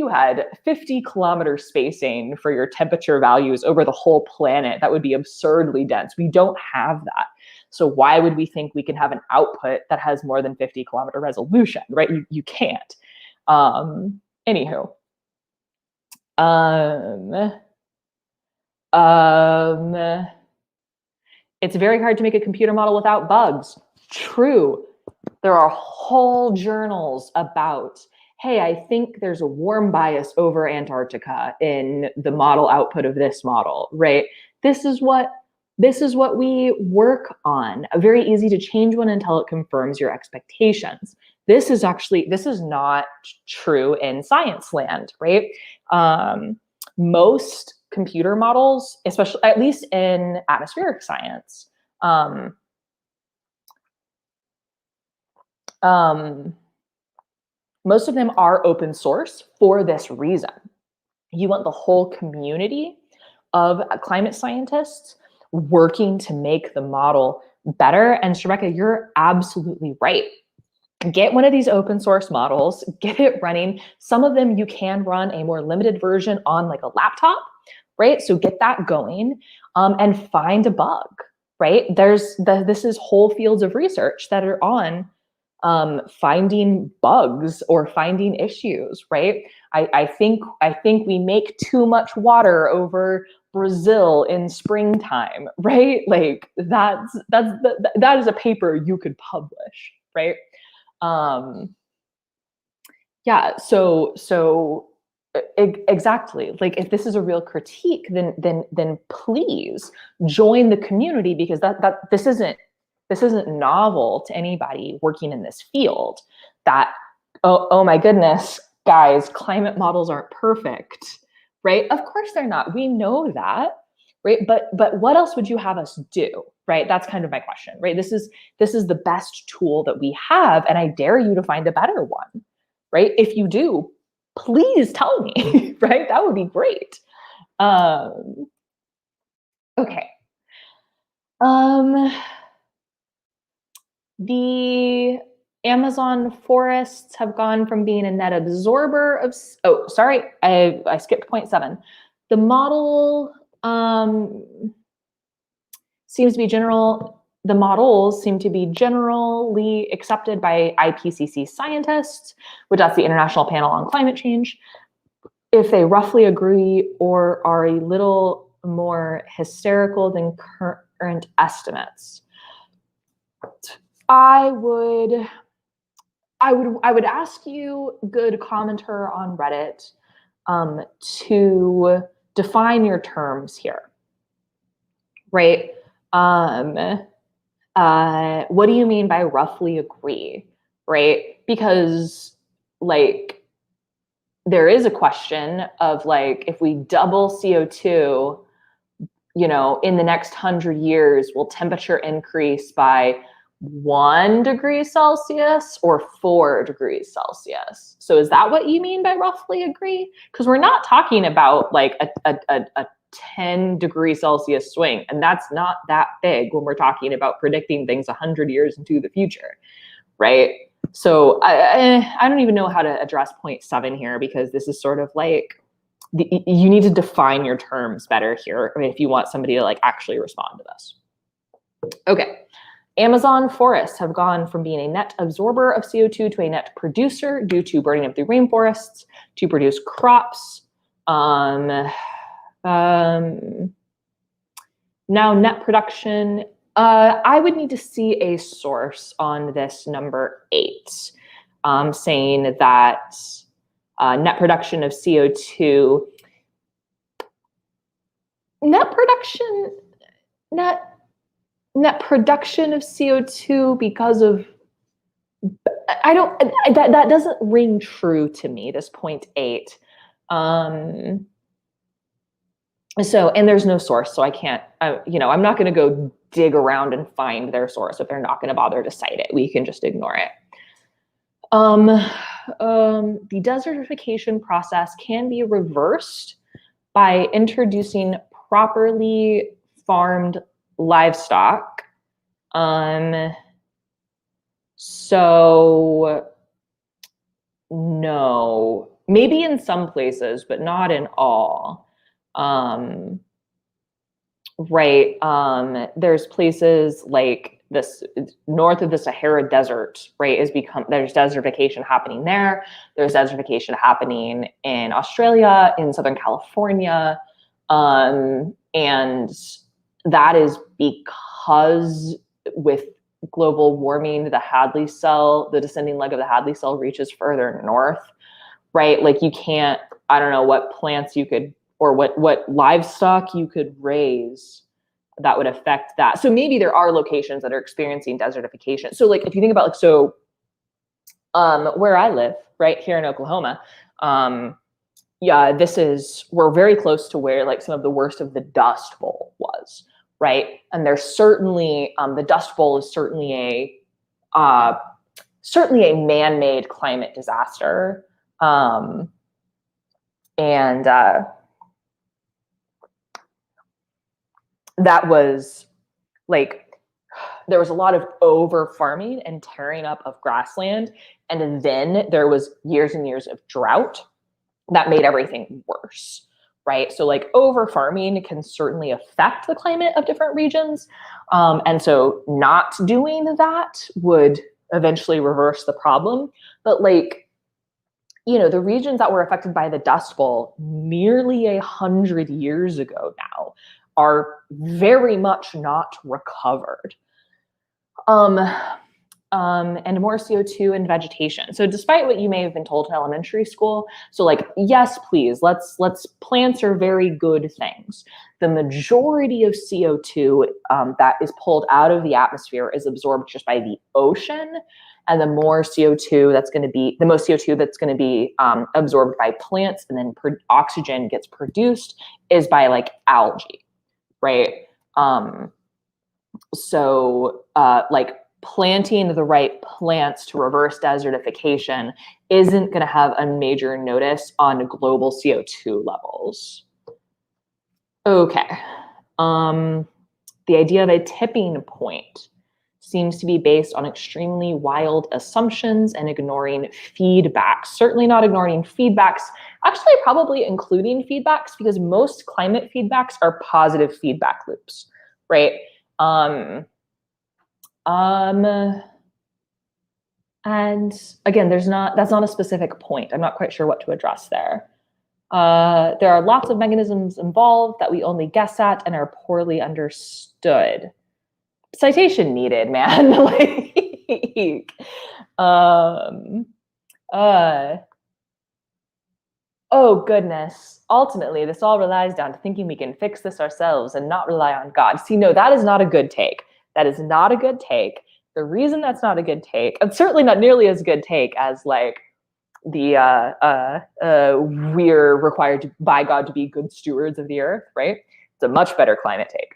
had 50 kilometer spacing for your temperature values over the whole planet, that would be absurdly dense. We don't have that. So why would we think we can have an output that has more than 50 kilometer resolution, right? You can't. Anywho. It's very hard to make a computer model without bugs. True. There are whole journals about, hey, I think there's a warm bias over Antarctica in the model output of this model, right? This is what we work on. Very easy to change one until it confirms your expectations. This is not true in science land, right? Most computer models, especially at least in atmospheric science, most of them are open source for this reason. You want the whole community of climate scientists working to make the model better. And Rebecca, you're absolutely right. Get one of these open source models, get it running. Some of them you can run a more limited version on like a laptop, right? So get that going, and find a bug, right? This is whole fields of research that are on finding bugs or finding issues, right? I think we make too much water over Brazil in springtime, right? Like that is a paper you could publish, right? Yeah, so exactly. Like if this is a real critique, then please join the community, because this isn't novel to anybody working in this field. That oh my goodness, guys, climate models aren't perfect, right? Of course they're not. We know that, right? But what else would you have us do, right? That's kind of my question, right? This is the best tool that we have, and I dare you to find a better one, right? If you do, please tell me, right? That would be great. Okay. The Amazon forests have gone from being a net absorber of, oh, sorry, I skipped point 7. The model seems to be the models seem to be generally accepted by IPCC scientists, which that's the International Panel on Climate Change, if they roughly agree or are a little more hysterical than current estimates. I would ask you, good commenter on Reddit, to define your terms here, right? What do you mean by roughly agree, right? Because like there is a question of like, if we double CO2, in the next 100 years, will temperature increase by 1 degree Celsius or 4 degrees Celsius? So is that what you mean by roughly agree? Because we're not talking about like a 10 degree Celsius swing, and that's not that big when we're talking about predicting things 100 years into the future, right? So I don't even know how to address point 7 here, because this is sort of like, you need to define your terms better here if you want somebody to like actually respond to this. Okay. Amazon forests have gone from being a net absorber of CO2 to a net producer due to burning up the rainforests to produce crops. Now net production, I would need to see a source on this number 8, saying that net production of CO2, net production of CO2 because of, that doesn't ring true to me, this point 8. So, and there's no source, so I can't, I'm not going to go dig around and find their source if they're not going to bother to cite it. We can just ignore it. The desertification process can be reversed by introducing properly farmed livestock. So no, maybe in some places, but not in all. Right. There's places like this north of the Sahara Desert, right, there's desertification happening there. There's desertification happening in Australia, in Southern California. And that is because with global warming, the descending leg of the Hadley cell reaches further north, right? Like you can't, I don't know what plants you could, or what livestock you could raise that would affect that. So maybe there are locations that are experiencing desertification. So like if you think about where I live, right here in Oklahoma, we're very close to where like some of the worst of the Dust Bowl was, right? And there's certainly the Dust Bowl is certainly a man-made climate disaster, that was like, there was a lot of over farming and tearing up of grassland. And then there was years and years of drought that made everything worse, right? So like over farming can certainly affect the climate of different regions. And so not doing that would eventually reverse the problem. But like, the regions that were affected by the Dust Bowl nearly 100 years ago now are very much not recovered. And more CO2 and vegetation. So despite what you may have been told in elementary school, so like, yes, please, plants are very good things. The majority of CO2 that is pulled out of the atmosphere is absorbed just by the ocean. And the most CO2 that's going to be absorbed by plants and then oxygen gets produced is by like algae, right? Like planting the right plants to reverse desertification isn't going to have a major notice on global CO2 levels. Okay. The idea of a tipping point seems to be based on extremely wild assumptions and ignoring feedbacks. Certainly not ignoring feedbacks, actually probably including feedbacks, because most climate feedbacks are positive feedback loops, right? And again, that's not a specific point. I'm not quite sure what to address there. There are lots of mechanisms involved that we only guess at and are poorly understood. Citation needed, man. Oh goodness. Ultimately, this all relies down to thinking we can fix this ourselves and not rely on God. See, no, that is not a good take. That is not a good take. The reason that's not a good take, and certainly not nearly as good take as like the we're required by God to be good stewards of the earth, right? It's a much better climate take.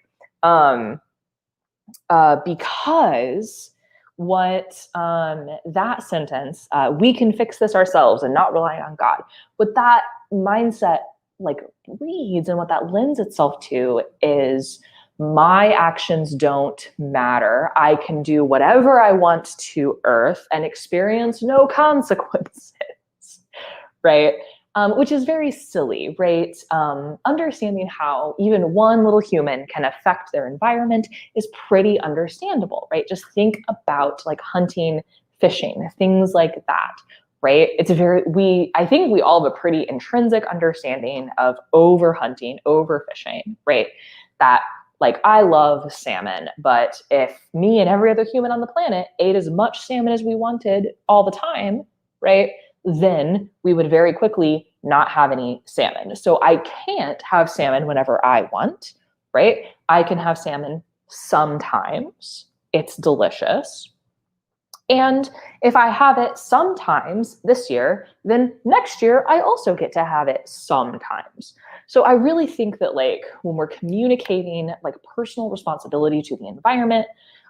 Because what that sentence, we can fix this ourselves and not rely on God, what that mindset like reads and what that lends itself to is my actions don't matter. I can do whatever I want to earth and experience no consequences, right? Which is very silly, right? Understanding how even one little human can affect their environment is pretty understandable, right? Just think about like hunting, fishing, things like that, right? I think we all have a pretty intrinsic understanding of overhunting, overfishing, right? That like I love salmon, but if me and every other human on the planet ate as much salmon as we wanted all the time, right? Then we would very quickly not have any salmon. So I can't have salmon whenever I want, right? I can have salmon sometimes. It's delicious. And if I have it sometimes this year, then next year I also get to have it sometimes. So I really think that like when we're communicating like personal responsibility to the environment,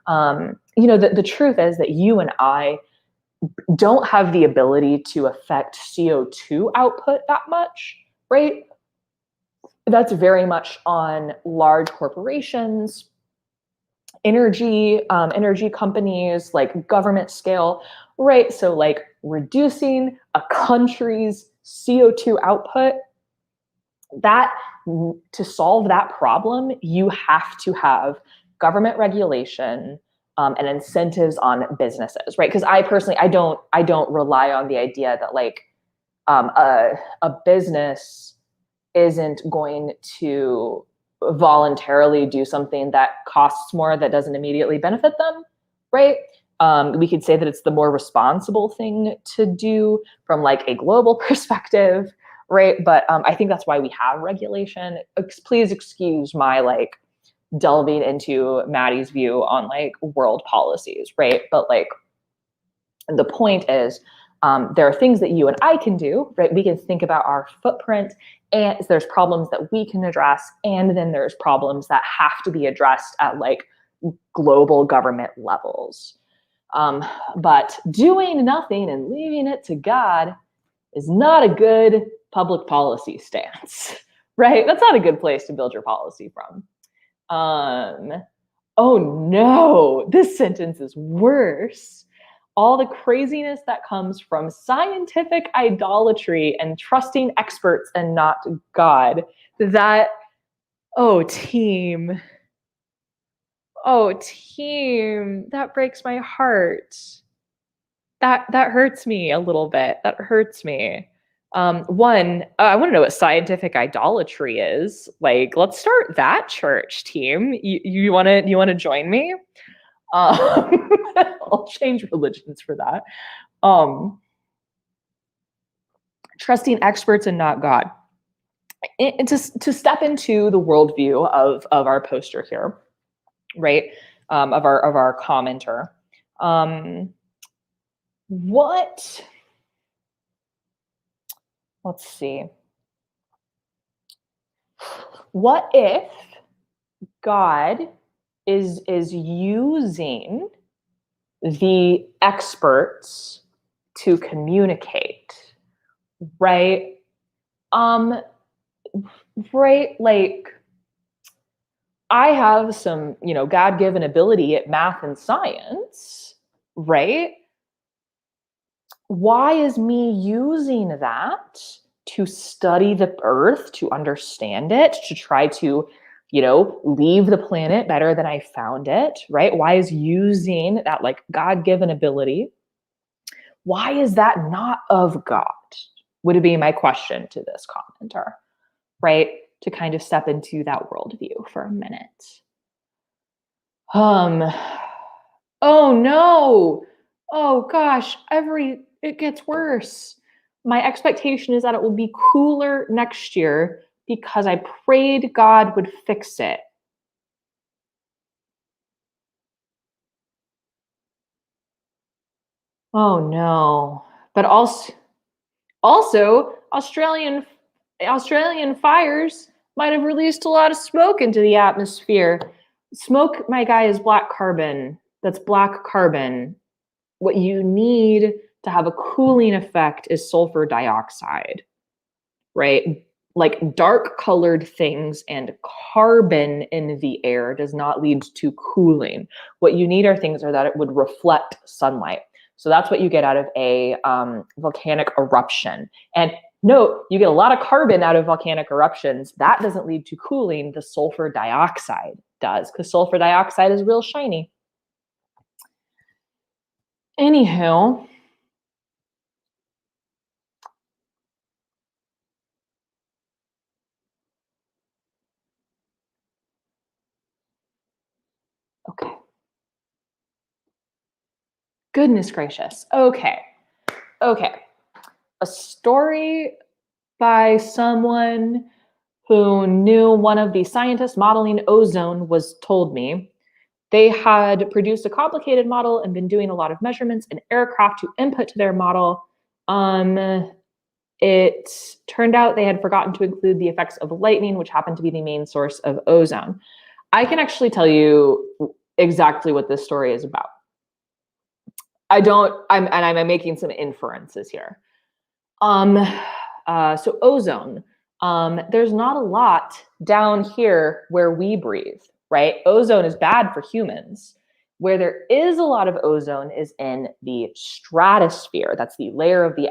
the truth is that you and I don't have the ability to affect CO2 output that much, right? That's very much on large corporations, energy companies, like government scale, right? So like reducing a country's CO2 output, that to solve that problem, you have to have government regulation and incentives on businesses, right? Because I personally, I don't rely on the idea that like a business isn't going to voluntarily do something that costs more that doesn't immediately benefit them, right? We could say that it's the more responsible thing to do from like a global perspective, right? But I think that's why we have regulation. Please excuse my like delving into Maddie's view on like world policies, right? But like the point is, there are things that you and I can do, right? We can think about our footprint, and there's problems that we can address, and then there's problems that have to be addressed at like global government levels. But doing nothing and leaving it to God is not a good public policy stance, right? That's not a good place to build your policy from. Oh no, this sentence is worse. All the craziness that comes from scientific idolatry and trusting experts and not God. That, oh team, that breaks my heart. That hurts me a little bit. That hurts me. One, I want to know what scientific idolatry is. Like, let's start that church, team. You want to join me? I'll change religions for that. Trusting experts and not God. And to step into the worldview of our poster here, right? Of our commenter. Let's see. What if God is using the experts to communicate, right? Right, like I have some, God-given ability at math and science, right? Why is me using that to study the earth, to understand it, to try to, leave the planet better than I found it, right? Why is using that like God-given ability, why is that not of God? Would be my question to this commenter, right? To kind of step into that worldview for a minute. Oh no. Oh gosh, it gets worse. My expectation is that it will be cooler next year because I prayed God would fix it. Oh no. But also Australian fires might have released a lot of smoke into the atmosphere. Smoke, my guy, is black carbon. That's black carbon. What you need to have a cooling effect is sulfur dioxide, right? Like dark colored things and carbon in the air does not lead to cooling. What you need are things that it would reflect sunlight. So that's what you get out of a volcanic eruption. And note, you get a lot of carbon out of volcanic eruptions. That doesn't lead to cooling. The sulfur dioxide does, because sulfur dioxide is real shiny. Anywho, okay. Goodness gracious. Okay. A story by someone who knew one of the scientists modeling ozone was told me They had produced a complicated model and been doing a lot of measurements and aircraft to input to their model. It turned out they had forgotten to include the effects of lightning, which happened to be the main source of ozone. I can actually tell you exactly what this story is about. I'm making some inferences here. So ozone, there's not a lot down here where we breathe, right? Ozone is bad for humans. Where there is a lot of ozone is in the stratosphere. That's the layer of the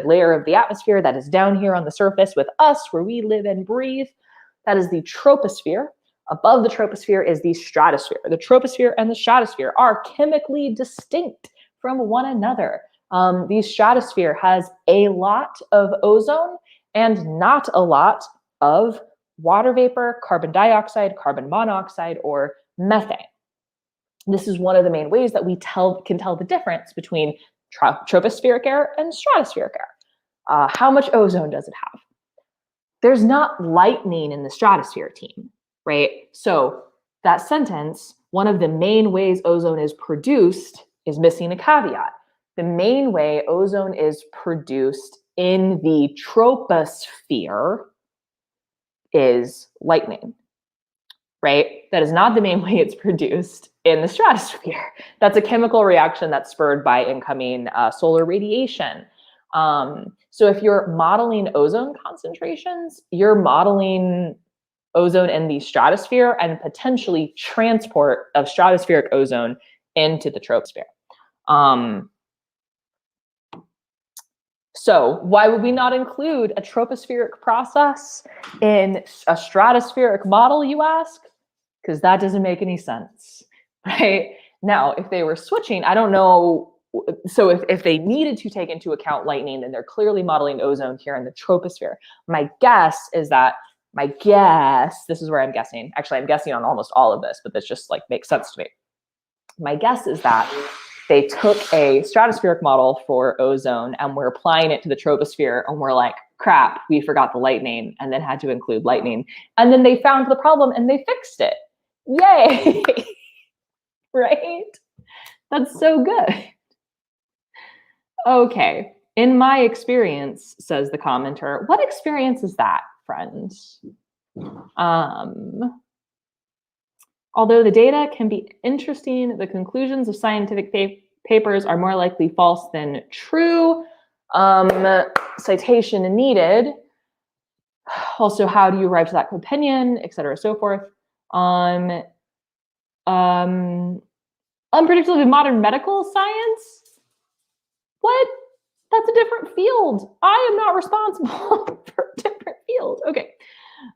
layer of the atmosphere that is down here on the surface with us, where we live and breathe. That is the troposphere. Above the troposphere is the stratosphere. The troposphere and the stratosphere are chemically distinct from one another. The stratosphere has a lot of ozone and not a lot of water vapor, carbon dioxide, carbon monoxide, or methane. This is one of the main ways that we can tell the difference between tropospheric air and stratospheric air. How much ozone does it have? There's not lightning in the stratosphere, team, right? So that sentence, one of the main ways ozone is produced, is missing a caveat. The main way ozone is produced in the troposphere is lightning, right? That is not the main way it's produced in the stratosphere. That's a chemical reaction that's spurred by incoming solar radiation. So if you're modeling ozone concentrations, you're modeling ozone in the stratosphere and potentially transport of stratospheric ozone into the troposphere. So why would we not include a tropospheric process in a stratospheric model, you ask? Because that doesn't make any sense, right? Now, if they were switching, I don't know. So if they needed to take into account lightning, then they're clearly modeling ozone here in the troposphere. My guess, this is where I'm guessing. Actually, I'm guessing on almost all of this, but this just like makes sense to me. My guess is that they took a stratospheric model for ozone and we're applying it to the troposphere, and we're like, crap, we forgot the lightning, and then had to include lightning. And then they found the problem and they fixed it. Yay! Right? That's so good. Okay. In my experience, says the commenter. What experience is that, friends? Although the data can be interesting, the conclusions of scientific papers are more likely false than true. Citation needed. Also, how do you arrive to that opinion, et cetera, so forth. Unpredictability of modern medical science? What? That's a different field. I am not responsible for a different field. Okay.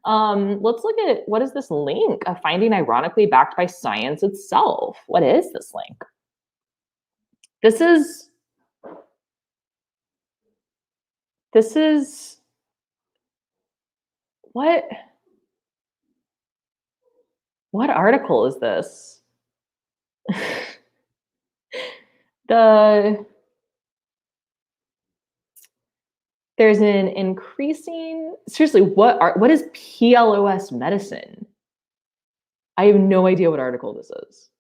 Let's look at, what is this link? A finding ironically backed by science itself. What is this link? This is what article is this? There's an increasing, seriously, what is PLOS medicine? I have no idea what article this is.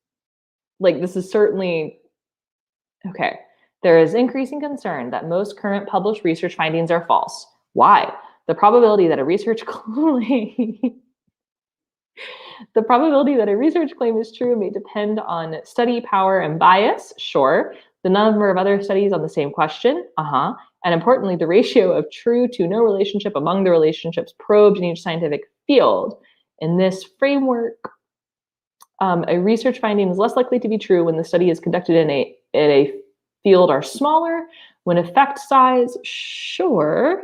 Like, this is certainly, okay. There is increasing concern that most current published research findings are false. Why? The probability that a research claim is true may depend on study power and bias, sure. The number of other studies on the same question, and importantly, the ratio of true to no relationship among the relationships probed in each scientific field. In this framework, a research finding is less likely to be true when the study is conducted in a field are smaller. When effect size, sure.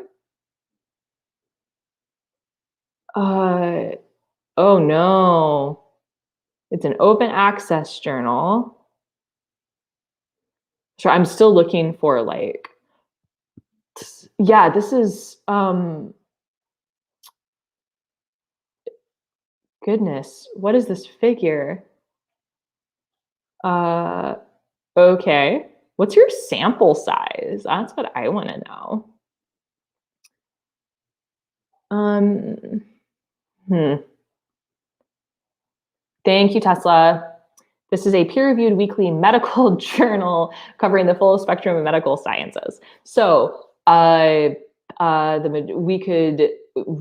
Oh no. It's an open access journal. So I'm still looking for like, yeah, this is, goodness, what is this figure? Okay. What's your sample size? That's what I want to know. Thank you, Tesla. This is a peer-reviewed weekly medical journal covering the full spectrum of medical sciences. So we could,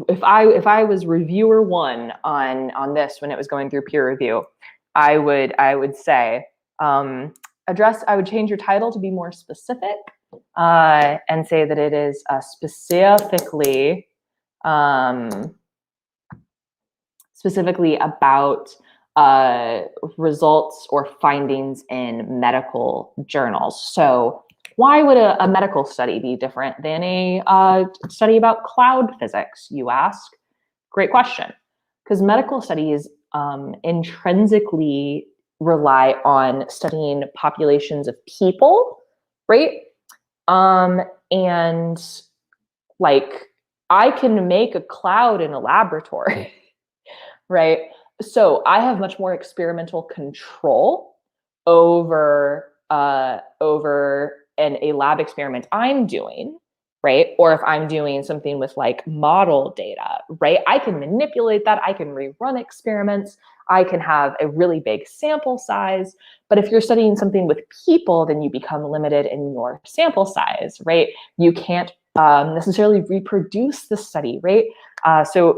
if I was reviewer one on this when it was going through peer review, I would say I would change your title to be more specific and say that it is specifically about results or findings in medical journals. So why would a medical study be different than a study about cloud physics, you ask? Great question. Because medical studies intrinsically rely on studying populations of people, right? And like I can make a cloud in a laboratory, right? So I have much more experimental control over a lab experiment I'm doing, right? Or if I'm doing something with like model data, right? I can manipulate that. I can rerun experiments. I can have a really big sample size. But if you're studying something with people, then you become limited in your sample size, right? You can't necessarily reproduce the study, right? So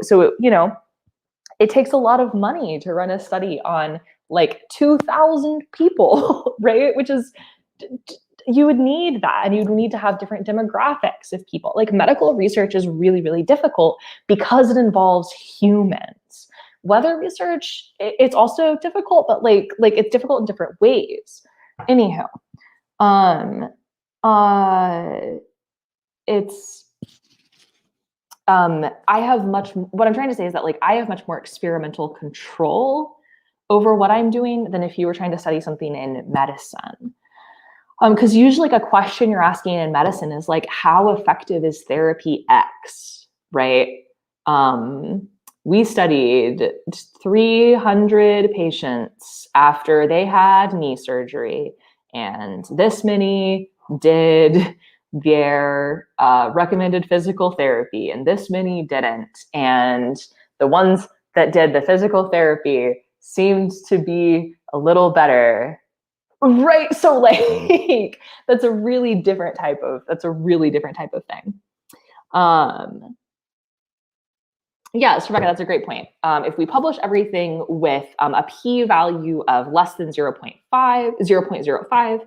it takes a lot of money to run a study on like 2,000 people, right? Which is, you would need that, and you'd need to have different demographics of people. Like medical research is really, really difficult because it involves humans. Weather research, it's also difficult, but like it's difficult in different ways. Anyhow, it's what I'm trying to say is that like I have much more experimental control over what I'm doing than if you were trying to study something in medicine. Because usually like a question you're asking in medicine is like, how effective is therapy X, right? We studied 300 patients after they had knee surgery, and this many did their recommended physical therapy, and this many didn't. And the ones that did the physical therapy seemed to be a little better. Right. So like that's a really different type of thing. Yes, Rebecca, that's a great point. If we publish everything with a p-value of less than 0.05,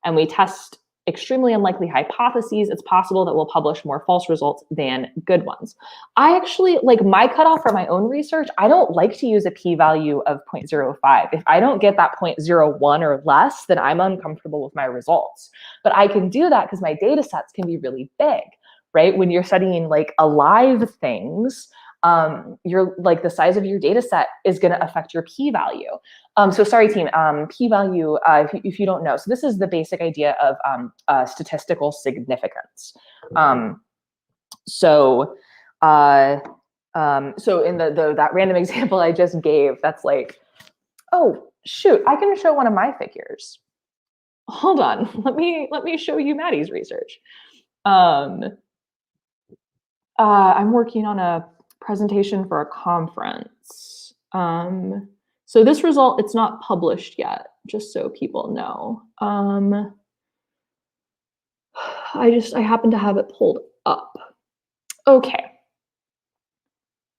and we test extremely unlikely hypotheses, it's possible that we'll publish more false results than good ones. I actually, like my cutoff for my own research, I don't like to use a p-value of 0.05. If I don't get that 0.01 or less, then I'm uncomfortable with my results. But I can do that because my data sets can be really big, right? When you're studying like alive things, you're like the size of your data set is going to affect your p-value. So sorry, team, p-value, if you don't know. So this is the basic idea of statistical significance. So in that random example I just gave, that's like, oh, shoot, I can show one of my figures. Hold on, let me show you Maddie's research. I'm working on a presentation for a conference. So this result, it's not published yet, just so people know. I happen to have it pulled up. Okay.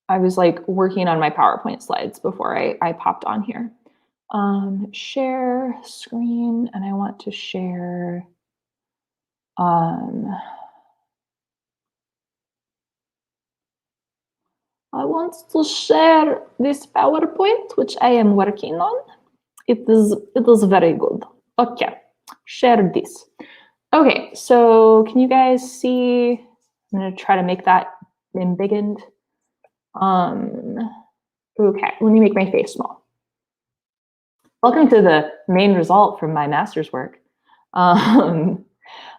I was like working on my PowerPoint slides before I popped on here. Share screen, and I want to share I want to share this PowerPoint, which I am working on. It is very good. Okay, share this. Okay, so can you guys see? I'm gonna try to make that embiggened. Okay, let me make my face small. Welcome to the main result from my master's work.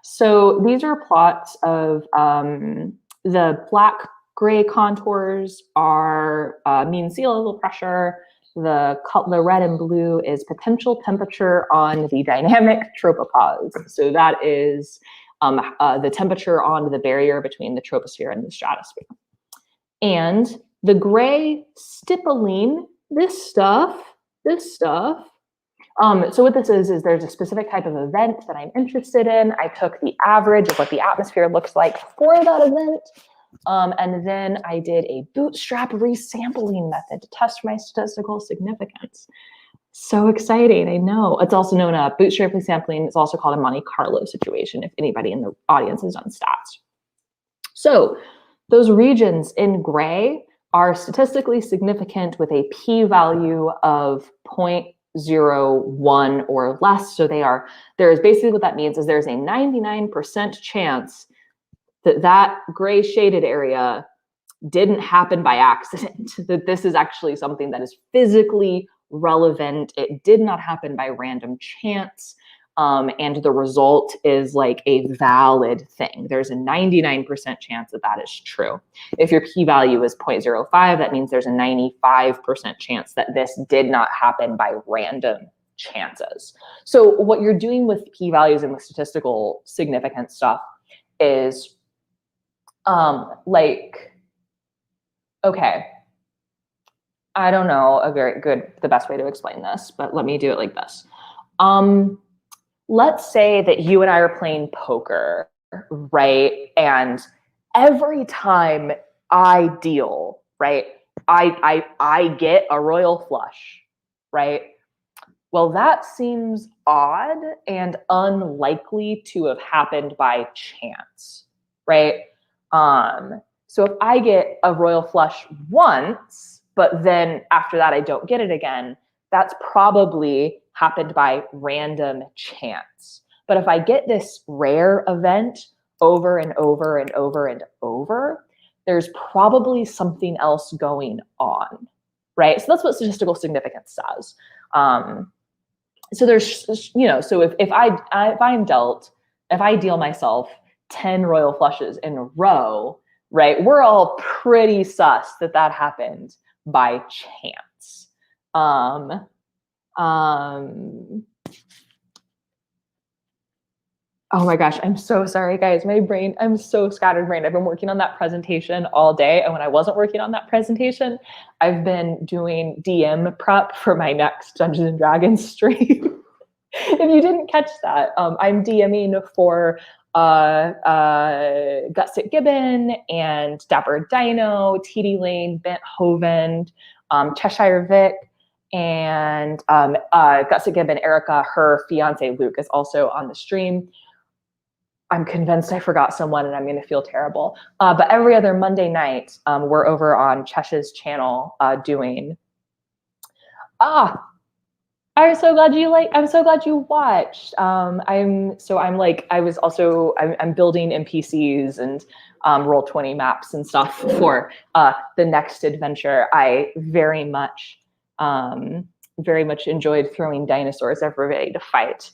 So these are plots of the black gray contours are mean sea level pressure. The red and blue is potential temperature on the dynamic tropopause. So that is the temperature on the barrier between the troposphere and the stratosphere. And the gray stippling, this stuff, this stuff. So what this is there's a specific type of event that I'm interested in. I took the average of what the atmosphere looks like for that event. And then I did a bootstrap resampling method to test my statistical significance. So exciting, I know. It's also known as bootstrap resampling. It's also called a Monte Carlo situation, if anybody in the audience has done stats. So those regions in gray are statistically significant with a p-value of 0.01 or less. So there is basically what that means is there's a 99% chance that gray shaded area didn't happen by accident, that this is actually something that is physically relevant. It did not happen by random chance. And the result is like a valid thing. There's a 99% chance that that is true. If your p-value is 0.05, that means there's a 95% chance that this did not happen by random chances. So what you're doing with p-values and with statistical significance stuff is okay, I don't know the best way to explain this, but let me do it like this. Let's say that you and I are playing poker, right? And every time I deal, right, I get a royal flush, right? Well, that seems odd and unlikely to have happened by chance, right? So if I get a royal flush once, but then after that I don't get it again, that's probably happened by random chance. But if I get this rare event over and over and over and over, there's probably something else going on, right? So that's what statistical significance says. So there's, so if I deal myself 10 royal flushes in a row, right, we're all pretty sus that happened by chance. Oh my gosh, I'm so sorry, guys. I'm so scattered brained. I've been working on that presentation all day. And when I wasn't working on that presentation, I've been doing DM prep for my next Dungeons and Dragons stream. If you didn't catch that, I'm DMing for Gutsit Gibbon and Dapper Dino, TD Lane, Bent Hovind, Cheshire Vic, and Gutsit Gibbon, Erica, her fiance Luke is also on the stream. I'm convinced I forgot someone and I'm going to feel terrible. But every other Monday night, we're over on Chesh's channel doing. I'm so glad you watched. I'm building NPCs and Roll20 maps and stuff for the next adventure. I very much enjoyed throwing dinosaurs everybody to fight.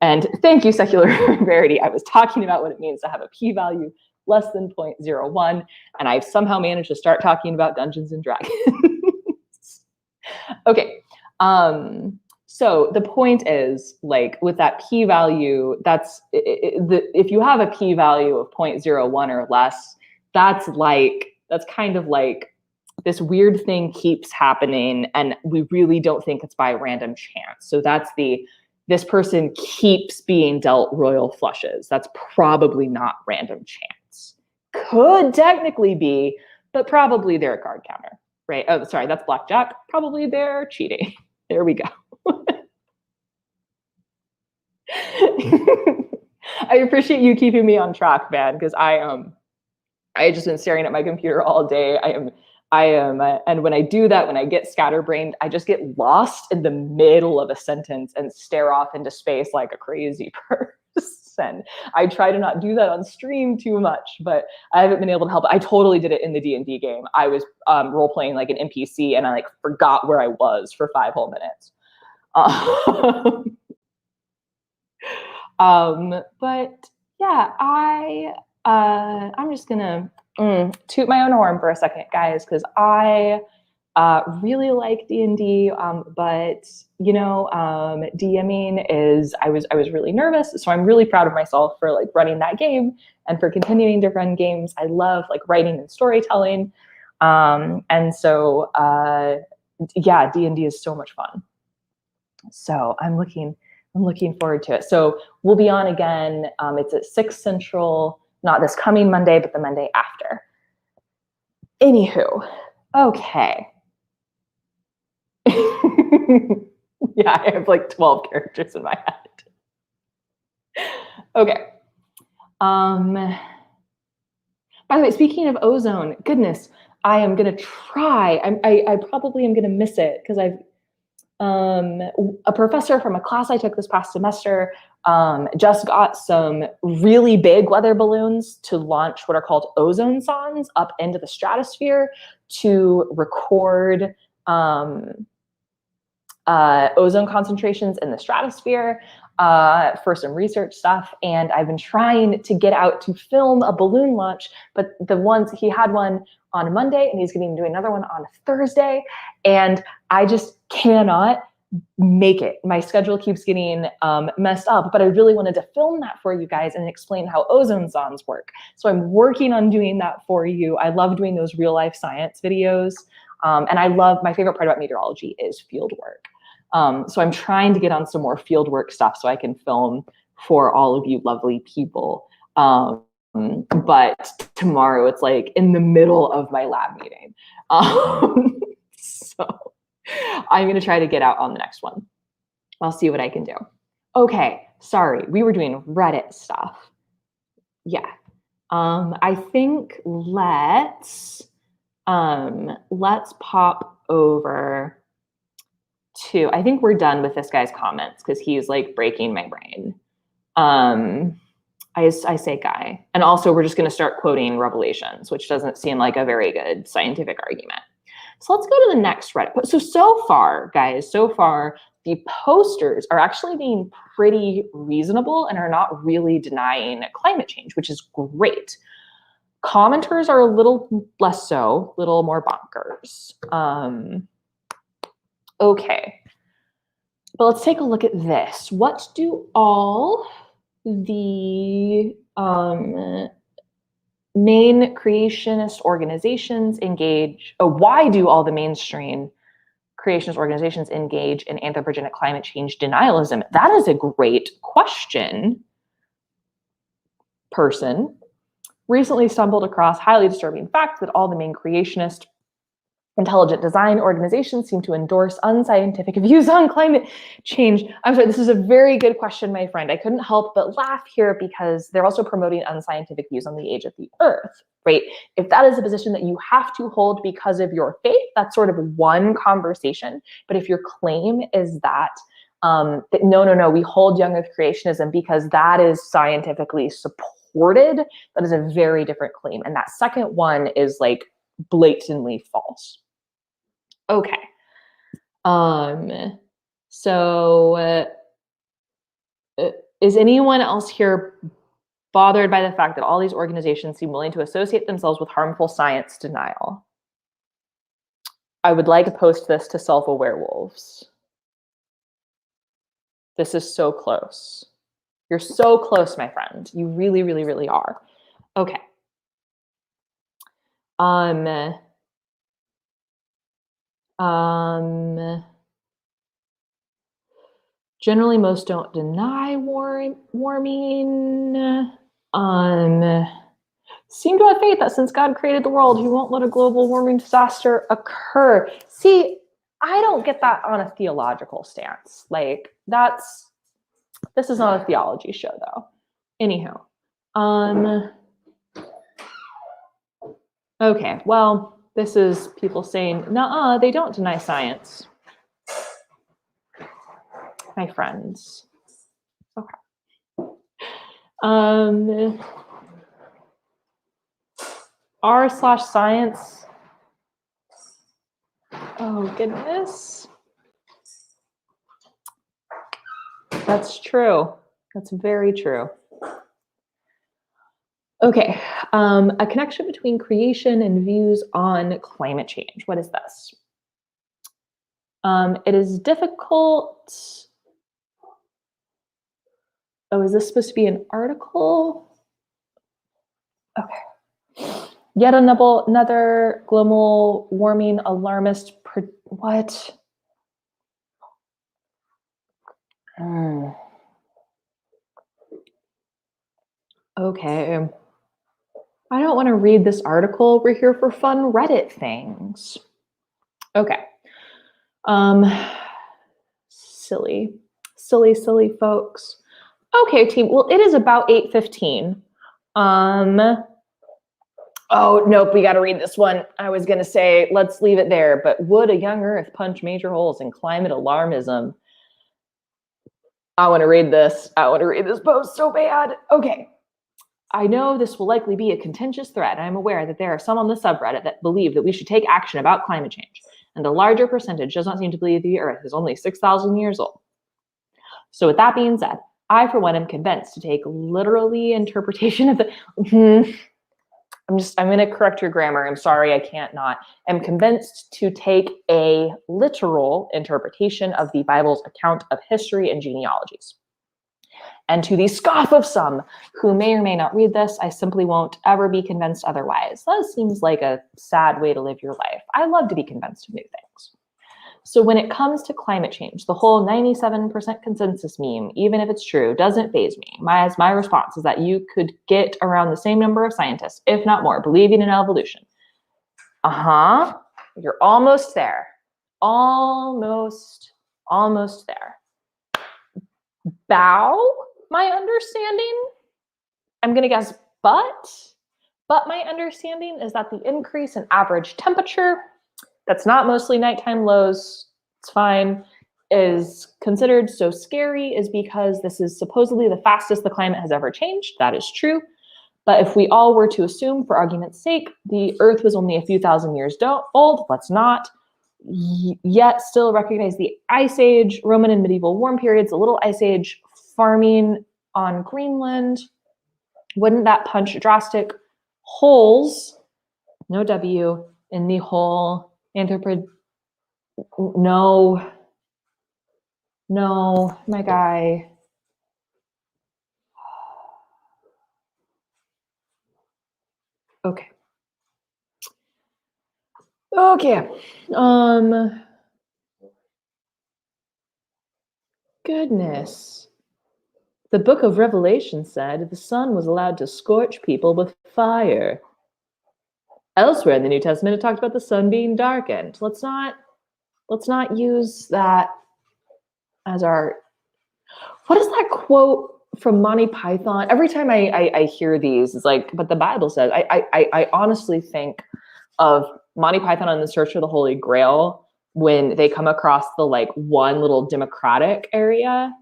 And thank you, Secular Verity. I was talking about what it means to have a p-value less than 0.01, and I've somehow managed to start talking about Dungeons and Dragons. Okay. So the point is, like, with that p-value, if you have a p-value of 0.01 or less, that's kind of like this weird thing keeps happening, and we really don't think it's by random chance. So that's this person keeps being dealt royal flushes. That's probably not random chance. Could technically be, but probably they're a card counter, right? Oh, sorry, that's blackjack. Probably they're cheating. There we go. I appreciate you keeping me on track, man, because I just been staring at my computer all day. And when I do that, when I get scatterbrained, I just get lost in the middle of a sentence and stare off into space like a crazy person. I try to not do that on stream too much, but I haven't been able to help it. I totally did it in the D&D game. I was role playing like an NPC, and I forgot where I was for 5 whole minutes. But yeah, I'm just gonna toot my own horn for a second, guys, because I really like D&D, but DMing is I was really nervous, so I'm really proud of myself for running that game and for continuing to run games. I love writing and storytelling, and so yeah, D&D is so much fun. So I'm looking forward to it. So we'll be on again. It's at 6 Central, not this coming Monday, but the Monday after. Anywho, okay. Yeah, I have like 12 characters in my head. Okay. By the way, speaking of ozone, goodness, I am gonna try. I probably am gonna miss it because I've a professor from a class I took this past semester just got some really big weather balloons to launch what are called ozone sondes up into the stratosphere to record ozone concentrations in the stratosphere for some research stuff. And I've been trying to get out to film a balloon launch, but he had one on Monday and he's going to do another one on Thursday. And I just cannot make it. My schedule keeps getting messed up, but I really wanted to film that for you guys and explain how ozone sondes work. So I'm working on doing that for you. I love doing those real life science videos. And my favorite part about meteorology is field work. So I'm trying to get on some more field work stuff so I can film for all of you lovely people. But tomorrow it's like in the middle of my lab meeting. So I'm going to try to get out on the next one. I'll see what I can do. Okay, sorry, we were doing Reddit stuff. Yeah. I think let's pop over to, I think we're done with this guy's comments because he's like breaking my brain. I say guy. And also we're just going to start quoting Revelations, which doesn't seem like a very good scientific argument. So let's go to the next Reddit. So far, guys, the posters are actually being pretty reasonable and are not really denying climate change, which is great. Commenters are a little less so, a little more bonkers. Okay, but let's take a look at this. What do all the main creationist organizations why do all the mainstream creationist organizations engage in anthropogenic climate change denialism? That is a great question, person. Recently stumbled across highly disturbing fact that all the main creationist intelligent design organizations seem to endorse unscientific views on climate change. I'm sorry, this is a very good question, my friend. I couldn't help but laugh here because they're also promoting unscientific views on the age of the earth, right? If that is a position that you have to hold because of your faith, that's sort of one conversation. But if your claim is that, no, we hold young earth creationism because that is scientifically supported, that is a very different claim. And that second one is like blatantly false. Okay. So is anyone else here bothered by the fact that all these organizations seem willing to associate themselves with harmful science denial? I would like to post this to self-aware wolves. This is so close. You're so close, my friend. You really, really, really are. Okay. Generally, most don't deny warming. Seem to have faith that since God created the world, he won't let a global warming disaster occur. See, I don't get that on a theological stance. Like, this is not a theology show, though. Anyhow. Okay, well, this is people saying, nuh-uh, they don't deny science. My friends. Okay. r/science. Oh, goodness. That's true. That's very true. Okay, a connection between creation and views on climate change. What is this? It is difficult. Oh, is this supposed to be an article? Okay. Yet another global warming alarmist. What? Okay. I don't want to read this article. We're here for fun Reddit things. Okay. Silly folks. Okay, team. Well, it is about 8:15. Oh, nope, we got to read this one. I was going to say, let's leave it there. But would a young Earth punch major holes in climate alarmism? I want to read this. I want to read this post so bad. Okay. I know this will likely be a contentious thread. I'm aware that there are some on the subreddit that believe that we should take action about climate change, and a larger percentage does not seem to believe the Earth is only 6,000 years old. So with that being said, I, for one, am convinced to take literally interpretation of the... I'm going to correct your grammar. I'm sorry, I can't not. I'm convinced to take a literal interpretation of the Bible's account of history and genealogies. And to the scoff of some who may or may not read this, I simply won't ever be convinced otherwise. That seems like a sad way to live your life. I love to be convinced of new things. So when it comes to climate change, the whole 97% consensus meme, even if it's true, doesn't faze me. My response is that you could get around the same number of scientists, if not more, believing in evolution. You're almost there. Almost there. Bow, my understanding, I'm going to guess but my understanding is that the increase in average temperature, that's not mostly nighttime lows, it's fine, is considered so scary is because this is supposedly the fastest the climate has ever changed. That is true. But if we all were to assume, for argument's sake, the Earth was only a few thousand years old, let's not yet still recognize the Ice Age, Roman and medieval warm periods, a little Ice Age farming on Greenland. Wouldn't that punch drastic holes, no W, in the whole No, my guy. Okay. Goodness. The book of Revelation said the sun was allowed to scorch people with fire. Elsewhere in the New Testament, it talked about the sun being darkened. Let's not use that as our... What is that quote from Monty Python? Every time I hear these, it's like, but the Bible says, I honestly think of Monty Python and the Search for the Holy Grail when they come across the like one little democratic area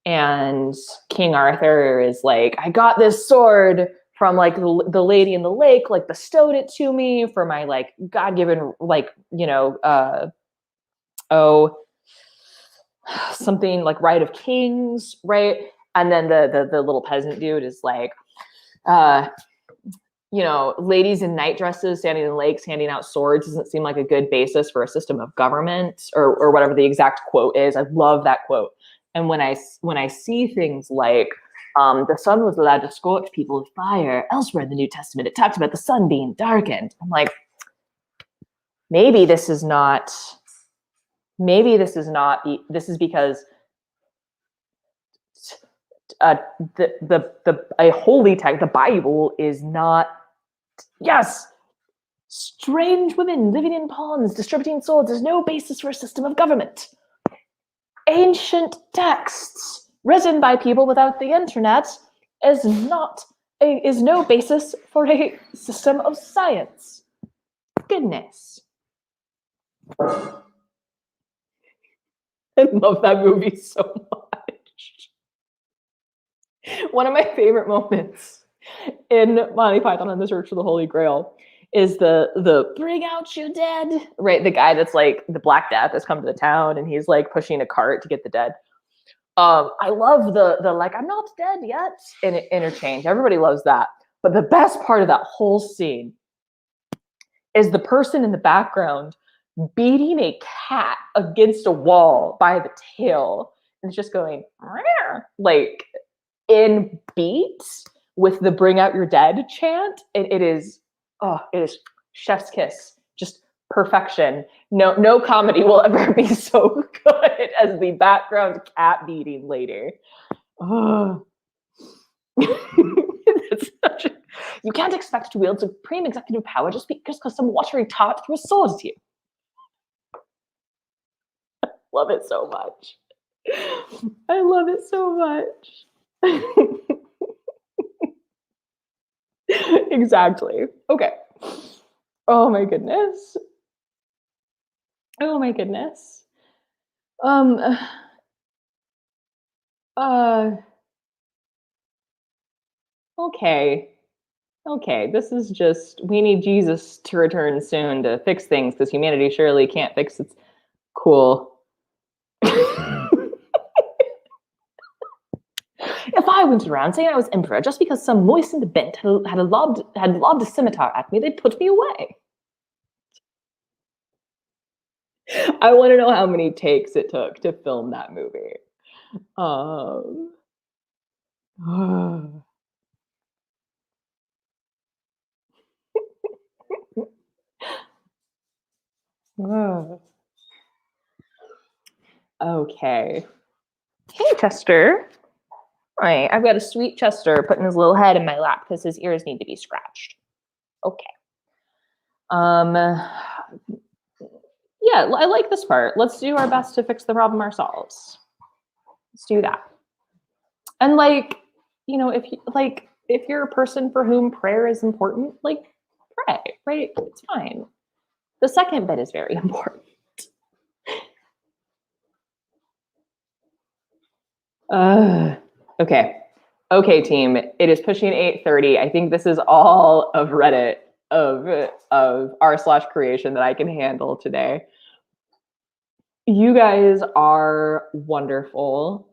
and King Arthur is like, I got this sword from like the lady in the lake, like bestowed it to me for my like God-given like, something like right of kings, right? And then the little peasant dude is like, ladies in night dresses standing in lakes handing out swords doesn't seem like a good basis for a system of government, or whatever the exact quote is. I love that quote. And when I see things like the sun was allowed to scorch people with fire, elsewhere in the New Testament it talked about the sun being darkened. I'm like, maybe this is because a holy text, the Bible, is not... Yes, strange women living in ponds, distributing swords. There's no basis for a system of government. Ancient texts written by people without the internet is no basis for a system of science. Goodness. I love that movie so much. One of my favorite moments in Monty Python and the Search for the Holy Grail is the bring out your dead, right? The guy that's like the Black Death has come to the town and he's like pushing a cart to get the dead. I love the like, I'm not dead yet interchange. Everybody loves that. But the best part of that whole scene is the person in the background beating a cat against a wall by the tail. And it's just going, like, in beat with the bring out your dead chant. It is chef's kiss. Just perfection. No comedy will ever be so good as the background cat beating later. Oh. You can't expect to wield supreme executive power just because some watery tart threw a sword at you. Love it so much. I love it so much. Exactly. Okay. Oh my goodness. Oh my goodness. Uh okay. Okay, this is just, we need Jesus to return soon to fix things because humanity surely can't fix its cool. If I went around saying I was emperor just because some moistened bent had lobbed a scimitar at me, they'd put me away. I want to know how many takes it took to film that movie. Okay. Hey, Chester. All right, I've got a sweet Chester putting his little head in my lap because his ears need to be scratched. Okay. Yeah, I like this part. Let's do our best to fix the problem ourselves. Let's do that. And like, you know, if you're a person for whom prayer is important, like pray, right? It's fine. The second bit is very important. Okay. Okay, team. It is pushing 8:30. I think this is all of Reddit of r/creation that I can handle today. You guys are wonderful.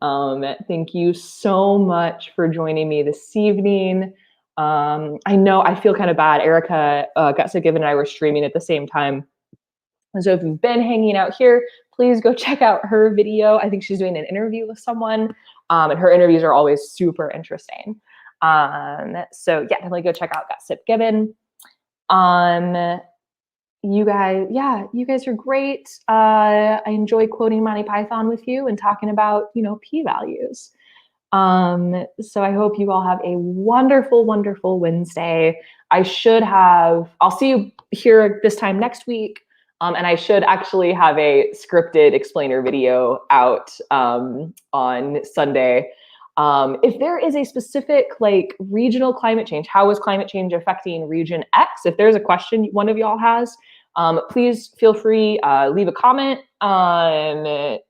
Thank you so much for joining me this evening. I know I feel kind of bad. Erica got so given and I were streaming at the same time. So if you've been hanging out here, please go check out her video. I think she's doing an interview with someone, and her interviews are always super interesting. So yeah, definitely go check out Got Sip Given. You guys are great. I enjoy quoting Monty Python with you and talking about, p-values. So I hope you all have a wonderful, wonderful Wednesday. I'll see you here this time next week. And I should actually have a scripted explainer video out on Sunday. If there is a specific regional climate change, how is climate change affecting region X? If there's a question one of y'all has, please feel free, leave a comment.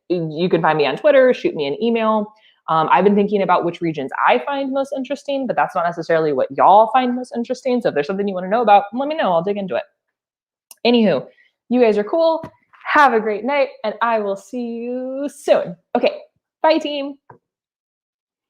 You can find me on Twitter, shoot me an email. I've been thinking about which regions I find most interesting, but that's not necessarily what y'all find most interesting. So if there's something you want to know about, let me know. I'll dig into it. Anywho, you guys are cool. Have a great night, and I will see you soon. Okay, bye, team.